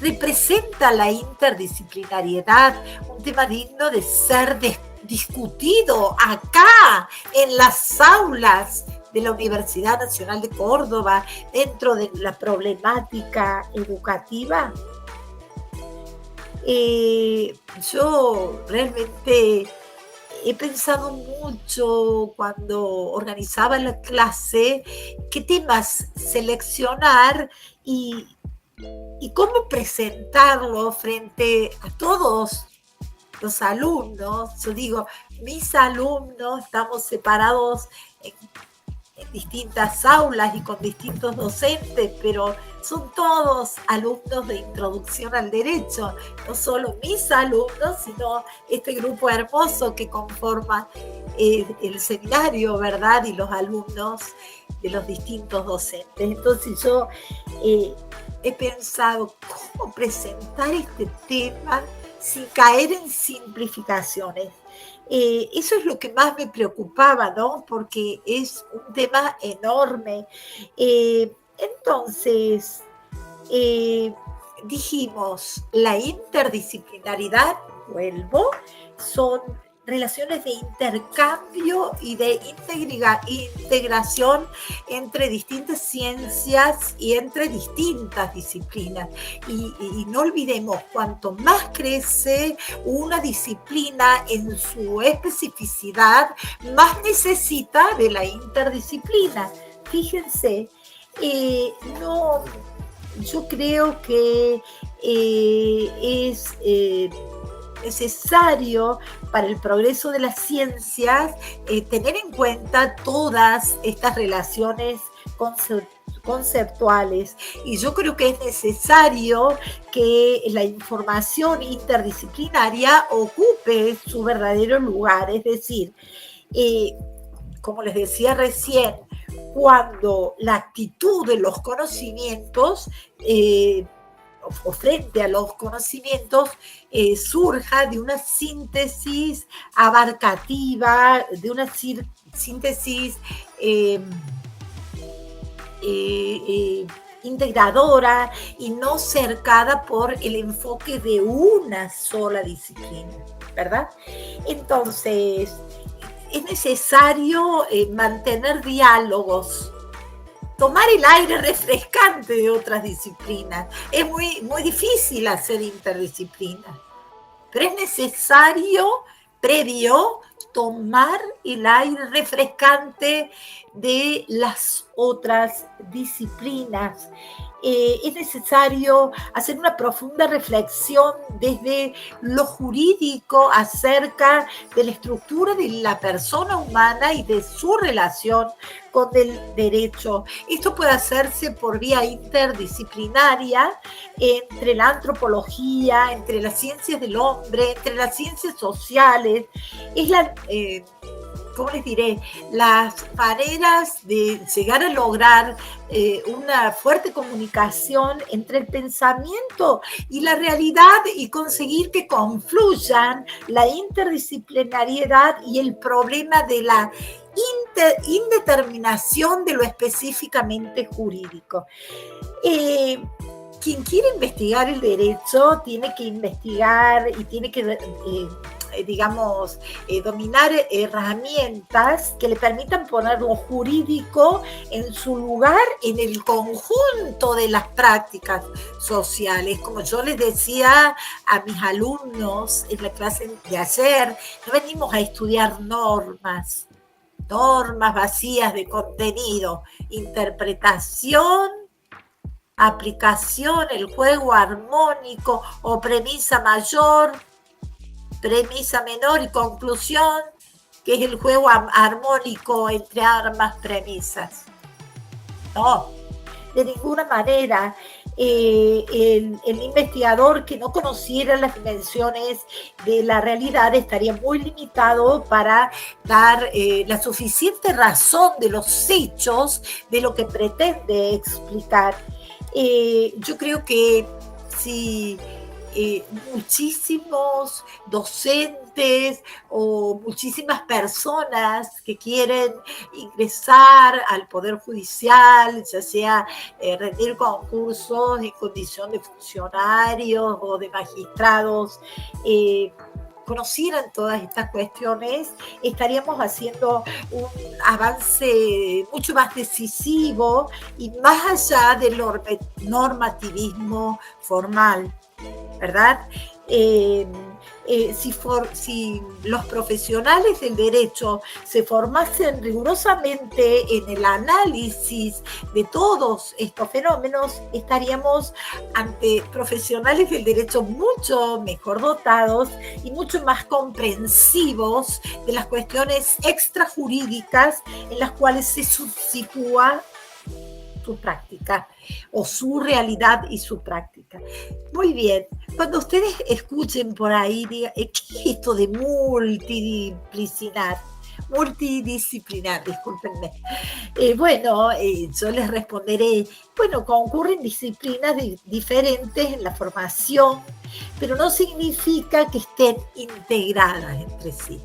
¿Representa la interdisciplinariedad un tema digno de ser discutido acá en las aulas de la Universidad Nacional de Córdoba dentro de la problemática educativa? Yo realmente he pensado mucho cuando organizaba la clase qué temas seleccionar y cómo presentarlo frente a todos los alumnos. Yo digo, mis alumnos estamos separados en distintas aulas y con distintos docentes, pero son todos alumnos de introducción al derecho, no solo mis alumnos, sino este grupo hermoso que conforma el seminario, ¿verdad? Y los alumnos de los distintos docentes. Entonces yo he pensado cómo presentar este tema sin caer en simplificaciones. Eso es lo que más me preocupaba, ¿no? Porque es un tema enorme. Entonces, dijimos, la interdisciplinaridad, vuelvo, son relaciones de intercambio y de integración entre distintas ciencias y entre distintas disciplinas. Y no olvidemos, cuanto más crece una disciplina en su especificidad, más necesita de la interdisciplina. Fíjense, yo creo que es necesario para el progreso de las ciencias tener en cuenta todas estas relaciones conceptuales, y yo creo que es necesario que la información interdisciplinaria ocupe su verdadero lugar. Es decir, como les decía recién, cuando la actitud de los conocimientos o frente a los conocimientos surja de una síntesis abarcativa, de una síntesis integradora y no cercada por el enfoque de una sola disciplina, ¿verdad? Entonces, es necesario mantener diálogos, tomar el aire refrescante de otras disciplinas. Es muy, muy difícil hacer interdisciplina, pero es necesario, previo, tomar el aire refrescante de las otras disciplinas. Es necesario hacer una profunda reflexión desde lo jurídico acerca de la estructura de la persona humana y de su relación con el derecho. Esto puede hacerse por vía interdisciplinaria entre la antropología, entre las ciencias del hombre, entre las ciencias sociales. Es la... ¿cómo les diré? Las maneras de llegar a lograr una fuerte comunicación entre el pensamiento y la realidad y conseguir que confluyan la interdisciplinariedad y el problema de la indeterminación de lo específicamente jurídico. Quien quiere investigar el derecho tiene que investigar y tiene que dominar herramientas que le permitan poner lo jurídico en su lugar en el conjunto de las prácticas sociales. Como yo les decía a mis alumnos en la clase de ayer, no venimos a estudiar normas vacías de contenido, interpretación, aplicación, el juego armónico o premisa mayor, premisa menor y conclusión, que es el juego armónico entre ambas premisas. No, de ninguna manera. El investigador que no conociera las dimensiones de la realidad estaría muy limitado para dar la suficiente razón de los hechos de lo que pretende explicar. Yo creo que si muchísimos docentes o muchísimas personas que quieren ingresar al Poder Judicial, ya sea rendir concursos en condición de funcionarios o de magistrados, conocieran todas estas cuestiones, estaríamos haciendo un avance mucho más decisivo y más allá del normativismo formal, ¿verdad? Si los profesionales del derecho se formasen rigurosamente en el análisis de todos estos fenómenos, estaríamos ante profesionales del derecho mucho mejor dotados y mucho más comprensivos de las cuestiones extrajurídicas en las cuales se sitúa su práctica o su realidad y su práctica. Muy bien, cuando ustedes escuchen por ahí, digan, ¿qué es esto de multidisciplinar, discúlpenme? Yo les responderé, concurren disciplinas diferentes en la formación, pero no significa que estén integradas entre sí.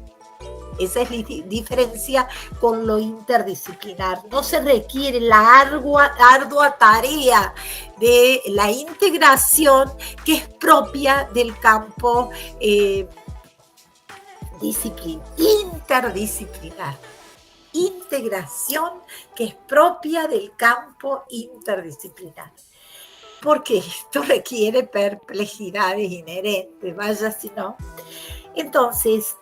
Esa es la diferencia con lo interdisciplinar. No se requiere la ardua tarea de la integración que es propia del campo interdisciplinar. Integración que es propia del campo interdisciplinar. Porque esto requiere perplejidades inherentes, vaya si no. Entonces,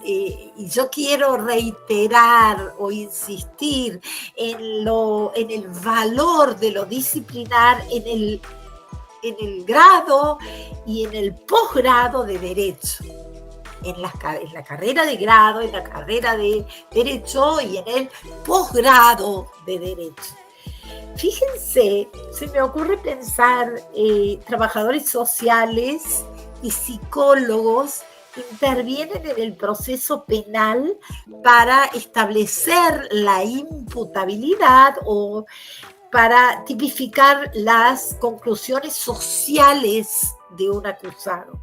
y yo quiero reiterar o insistir en el valor de lo disciplinar en el grado y en el posgrado de Derecho. En la carrera de grado, en la carrera de Derecho y en el posgrado de Derecho. Fíjense, se me ocurre pensar trabajadores sociales y psicólogos intervienen en el proceso penal para establecer la imputabilidad o para tipificar las conclusiones sociales de un acusado.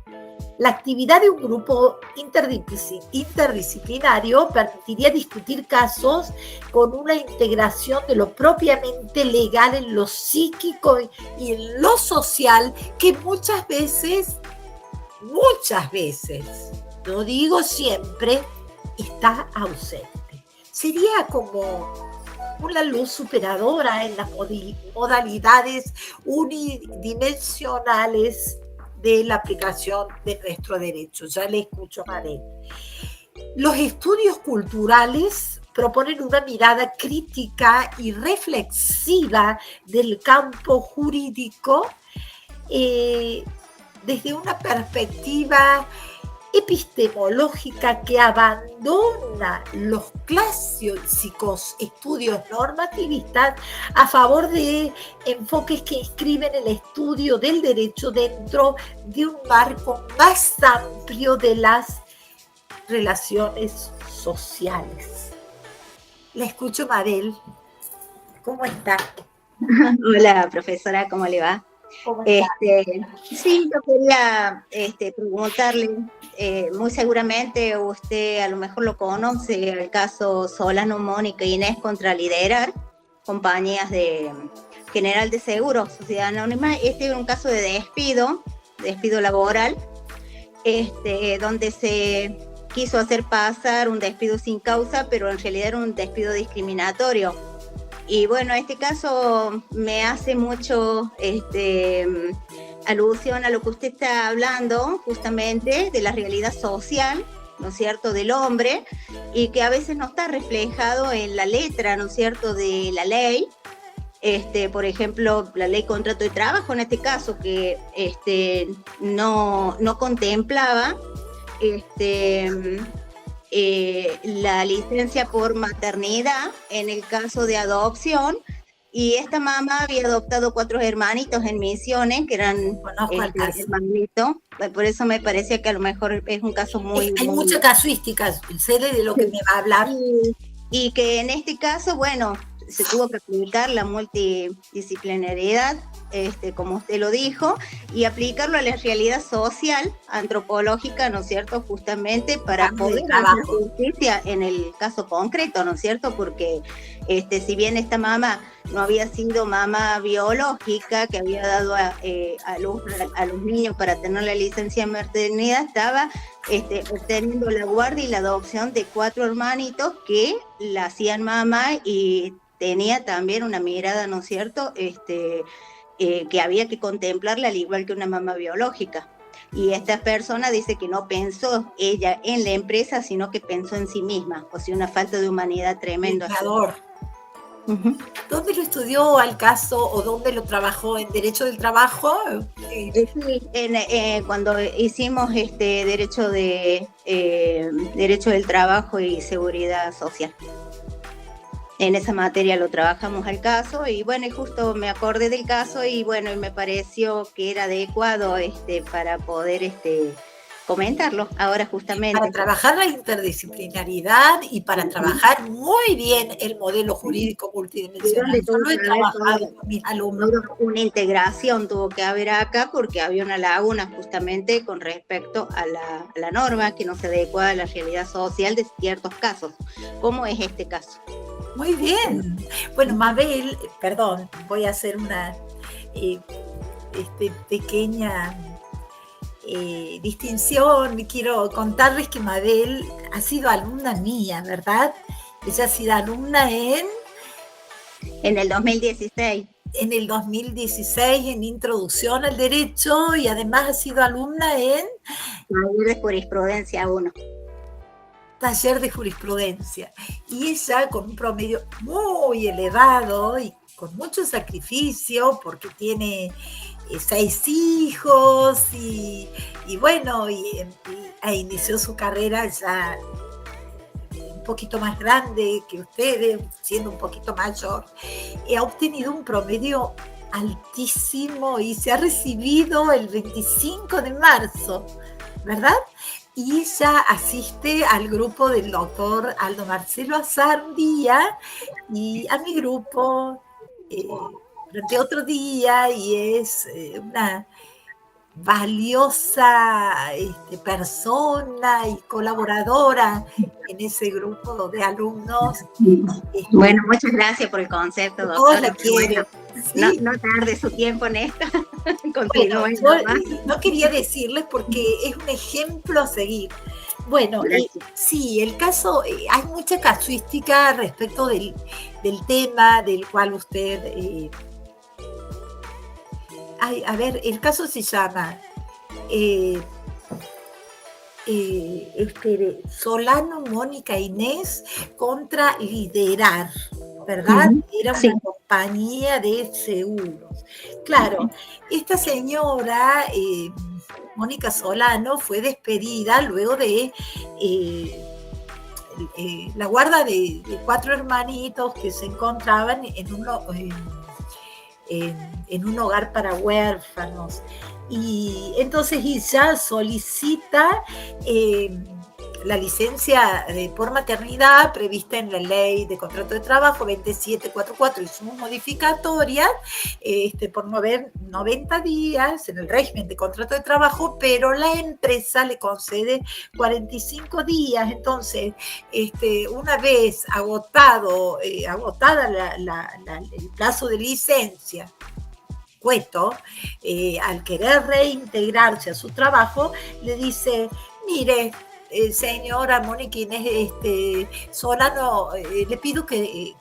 La actividad de un grupo interdisciplinario permitiría discutir casos con una integración de lo propiamente legal en lo psíquico y en lo social que muchas veces, no digo siempre, está ausente. Sería como una luz superadora en las modalidades unidimensionales de la aplicación de nuestro derecho. Ya le escucho a Marel. Los estudios culturales proponen una mirada crítica y reflexiva del campo jurídico desde una perspectiva epistemológica que abandona los clásicos estudios normativistas a favor de enfoques que inscriben el estudio del derecho dentro de un marco más amplio de las relaciones sociales. La escucho, Mabel. ¿Cómo está? Hola, profesora, ¿cómo le va? ¿Cómo está? Sí, yo quería preguntarle, muy seguramente usted a lo mejor lo conoce, el caso Solano, Mónica y Inés contra Liderar, compañías de General de Seguros, Sociedad Anónima. Este es un caso de despido laboral, donde se quiso hacer pasar un despido sin causa, pero en realidad era un despido discriminatorio. Y bueno, este caso me hace mucho alusión a lo que usted está hablando, justamente, de la realidad social, ¿no es cierto?, del hombre, y que a veces no está reflejado en la letra, ¿no es cierto?, de la ley. Por ejemplo, la ley contrato de trabajo, en este caso, que no contemplaba la licencia por maternidad en el caso de adopción, y esta mamá había adoptado 4 hermanitos en Misiones, que eran hermanitos, por eso me parecía que a lo mejor es un caso muy... Hay mucha casuística, sé de lo que me va a hablar. Y que en este caso, bueno, se tuvo que aplicar la multidisciplinariedad, como usted lo dijo, y aplicarlo a la realidad social, antropológica, ¿no es cierto?, justamente para poder hacer justicia en el caso concreto, ¿no es cierto?, porque si bien esta mamá no había sido mamá biológica, que había dado a los niños para tener la licencia de maternidad, estaba obteniendo la guardia y la adopción de 4 hermanitos que la hacían mamá, y tenía también una mirada, ¿no es cierto?, que había que contemplarla al igual que una mamá biológica. Y esta persona dice que no pensó ella en la empresa, sino que pensó en sí misma, o sea, una falta de humanidad tremenda. Uh-huh. ¿Dónde lo estudió al caso o dónde lo trabajó? ¿En Derecho del Trabajo? Sí, cuando hicimos Derecho del Trabajo y Seguridad Social. En esa materia lo trabajamos al caso, y bueno, y justo me acordé del caso, y bueno, y me pareció que era adecuado para poder comentarlo ahora justamente. Para trabajar la interdisciplinaridad y para trabajar muy bien el modelo jurídico multidimensional. Yo lo he trabajado con mis alumnos. Una integración tuvo que haber acá, porque había una laguna justamente con respecto a la norma que no se adecua a la realidad social de ciertos casos, como es este caso. Muy bien. Bueno, Mabel, perdón, voy a hacer una pequeña distinción. Quiero contarles que Mabel ha sido alumna mía, ¿verdad? Ella ha sido alumna en el 2016. En el 2016, en Introducción al Derecho, y además ha sido alumna en Taller de Jurisprudencia 1. Taller de Jurisprudencia. Y ella con un promedio muy elevado y con mucho sacrificio, porque tiene 6 hijos y bueno, inició su carrera ya un poquito más grande que ustedes, siendo un poquito mayor. Ha obtenido un promedio altísimo y se ha recibido el 25 de marzo, ¿verdad? Y ella asiste al grupo del doctor Aldo Marcelo Azardía y a mi grupo durante otro día, y es una valiosa persona y colaboradora en ese grupo de alumnos. Bueno, muchas gracias por el concepto, doctora. Todos la quieren. ¿Sí? No tarde su tiempo en esto. Bueno, no quería decirles porque es un ejemplo a seguir. Bueno, sí, el caso, hay mucha casuística respecto del tema del cual usted... a ver, el caso se llama Solano, Mónica Inés contra Liderar, ¿verdad? Era Sí. una compañía de seguros. Claro, esta señora, Mónica Solano, fue despedida luego de la guarda de 4 hermanitos que se encontraban en un hogar para huérfanos. Y entonces ella solicita la licencia por maternidad prevista en la ley de contrato de trabajo 2744 y sus modificatorias por 90 días en el régimen de contrato de trabajo, pero la empresa le concede 45 días. Entonces, una vez agotada el plazo de licencia, Cueto, al querer reintegrarse a su trabajo, le dice: mire, señora Mónica Inés Solano, le pido que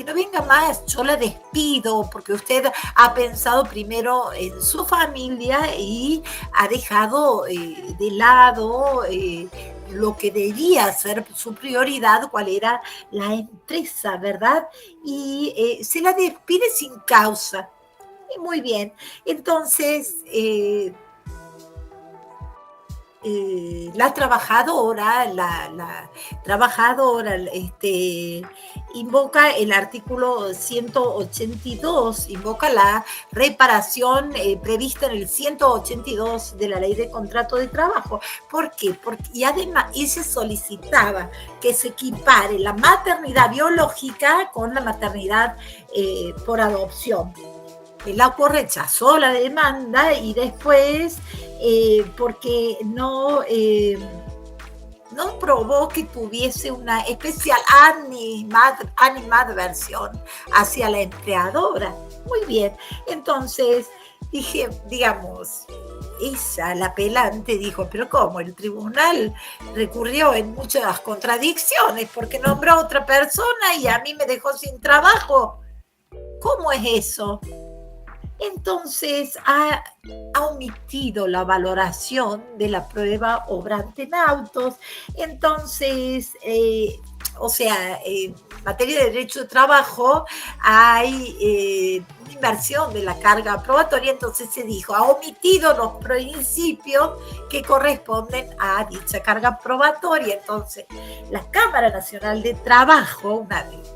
no venga más, yo la despido porque usted ha pensado primero en su familia y ha dejado de lado lo que debía ser su prioridad, cuál era la empresa, ¿verdad? Y se la despide sin causa. Y muy bien, entonces la trabajadora invoca el artículo 182, invoca la reparación prevista en el 182 de la Ley de Contrato de Trabajo. ¿Por qué? Y además ella solicitaba que se equipare la maternidad biológica con la maternidad por adopción. El AUCO rechazó la demanda y después, porque no probó que tuviese una especial animadversión hacia la empleadora. Muy bien, entonces digamos, ella, la apelante, dijo: pero ¿cómo? El tribunal recurrió en muchas contradicciones porque nombró a otra persona y a mí me dejó sin trabajo. ¿Cómo es eso? Entonces ha omitido la valoración de la prueba obrante en autos. Entonces, en materia de derecho de trabajo hay una inversión de la carga probatoria. Entonces se dijo: ha omitido los principios que corresponden a dicha carga probatoria. Entonces, la Cámara Nacional de Trabajo, una vez,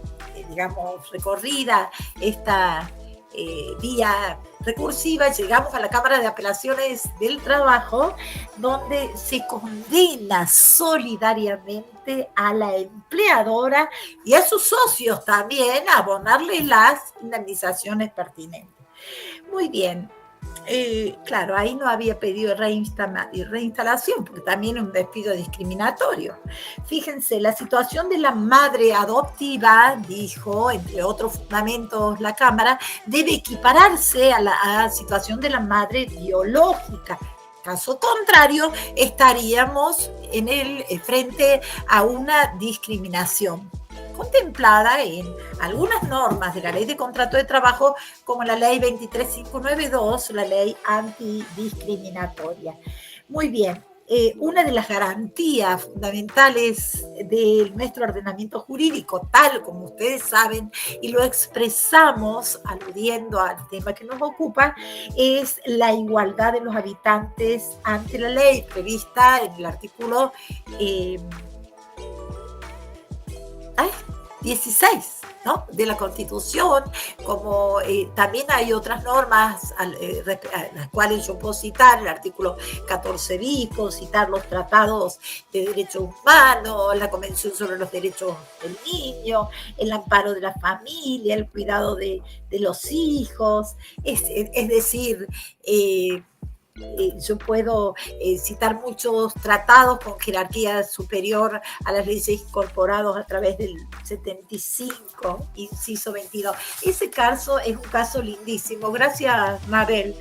recorrida esta vía recursiva, llegamos a la Cámara de Apelaciones del Trabajo, donde se condena solidariamente a la empleadora y a sus socios también a abonarle las indemnizaciones pertinentes. Muy bien. Claro, ahí no había pedido reinstalación, porque también es un despido discriminatorio. Fíjense, la situación de la madre adoptiva, dijo, entre otros fundamentos la Cámara, debe equipararse a la situación de la madre biológica. Caso contrario, estaríamos frente a una discriminación contemplada en algunas normas de la Ley de Contrato de Trabajo, como la Ley 23592, la Ley Antidiscriminatoria. Muy bien, una de las garantías fundamentales de nuestro ordenamiento jurídico, tal como ustedes saben, y lo expresamos aludiendo al tema que nos ocupa, es la igualdad de los habitantes ante la ley, prevista en el artículo 16, ¿no?, de la Constitución, como también hay otras normas a las cuales yo puedo citar, el artículo 14 bis, puedo citar los tratados de derechos humanos, la Convención sobre los Derechos del Niño, el amparo de la familia, el cuidado de los hijos, es decir, yo puedo citar muchos tratados con jerarquía superior a las leyes incorporadas a través del 75, inciso 22. Ese caso es un caso lindísimo. Gracias, Mabel.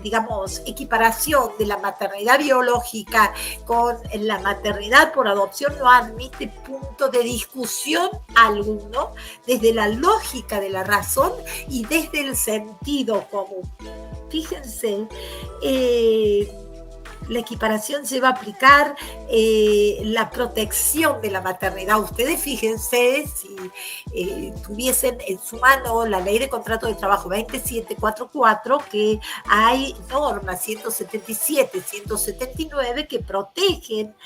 digamos, equiparación de la maternidad biológica con la maternidad por adopción no admite punto de discusión alguno desde la lógica de la razón y desde el sentido común. Fíjense, la equiparación se va a aplicar la protección de la maternidad. Ustedes fíjense si tuviesen en su mano la Ley de Contrato de Trabajo 2744, que hay normas 177, 179 que protegen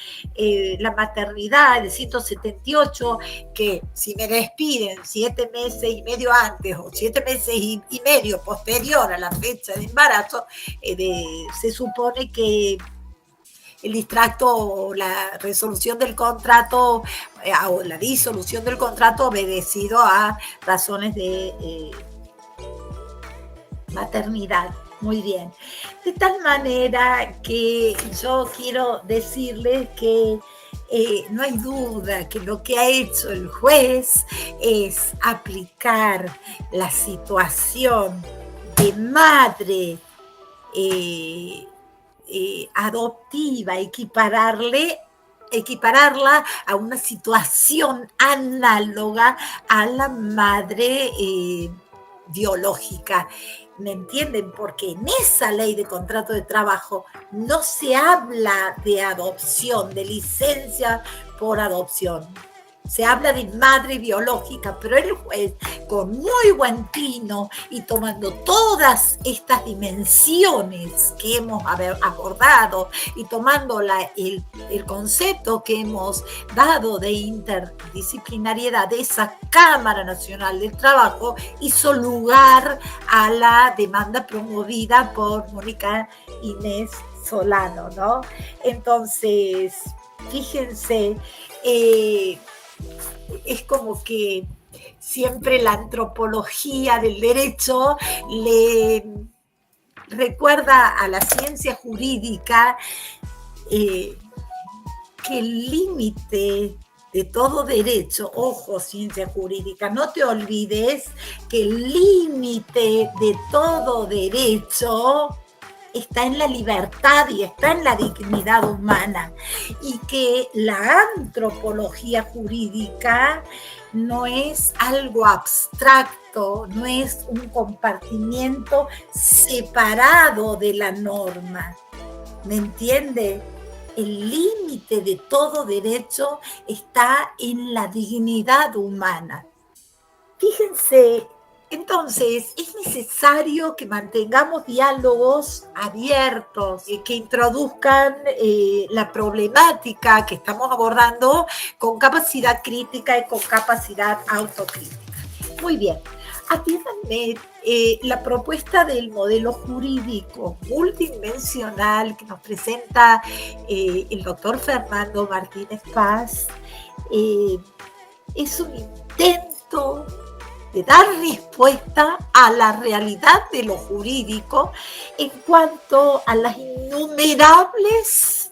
la maternidad, el 178 que si me despiden 7 meses y medio antes o 7 meses y medio posterior a la fecha de embarazo, se supone que el distracto o la resolución del contrato o la disolución del contrato obedecido a razones de maternidad. Muy bien. De tal manera que yo quiero decirles que no hay duda que lo que ha hecho el juez es aplicar la situación de madre adoptiva, equipararla a una situación análoga a la madre biológica. ¿Me entienden? Porque en esa ley de contrato de trabajo no se habla de adopción, de licencia por adopción. Se habla de madre biológica, pero el juez, con muy buen tino y tomando todas estas dimensiones que hemos abordado y tomando el concepto que hemos dado de interdisciplinariedad de esa Cámara Nacional del Trabajo, hizo lugar a la demanda promovida por Mónica Inés Solano, ¿no? Entonces, fíjense, es como que siempre la antropología del derecho le recuerda a la ciencia jurídica que el límite de todo derecho, ojo, ciencia jurídica, no te olvides que el límite de todo derecho está en la libertad y está en la dignidad humana, y que la antropología jurídica no es algo abstracto, no es un compartimiento separado de la norma. ¿Me entiende? El límite de todo derecho está en la dignidad humana. Fíjense, entonces es necesario que mantengamos diálogos abiertos, que introduzcan la problemática que estamos abordando con capacidad crítica y con capacidad autocrítica. Muy bien, atiéndanme la propuesta del modelo jurídico multidimensional que nos presenta el doctor Fernando Martínez Paz. Es un intento de dar respuesta a la realidad de lo jurídico en cuanto a las innumerables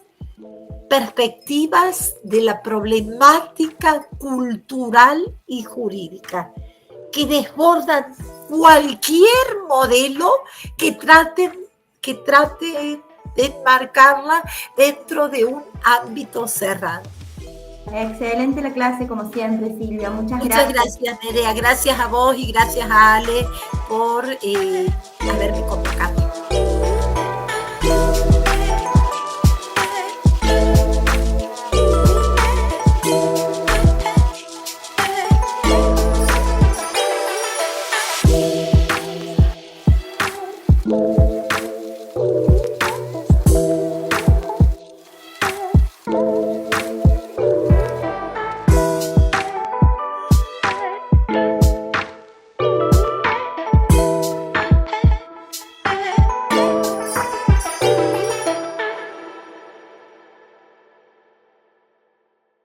perspectivas de la problemática cultural y jurídica que desbordan cualquier modelo que trate de enmarcarla dentro de un ámbito cerrado. Excelente la clase, como siempre, Silvia. Muchas gracias. Muchas gracias, Nerea. Gracias a vos y gracias a Ale por haberme convocado.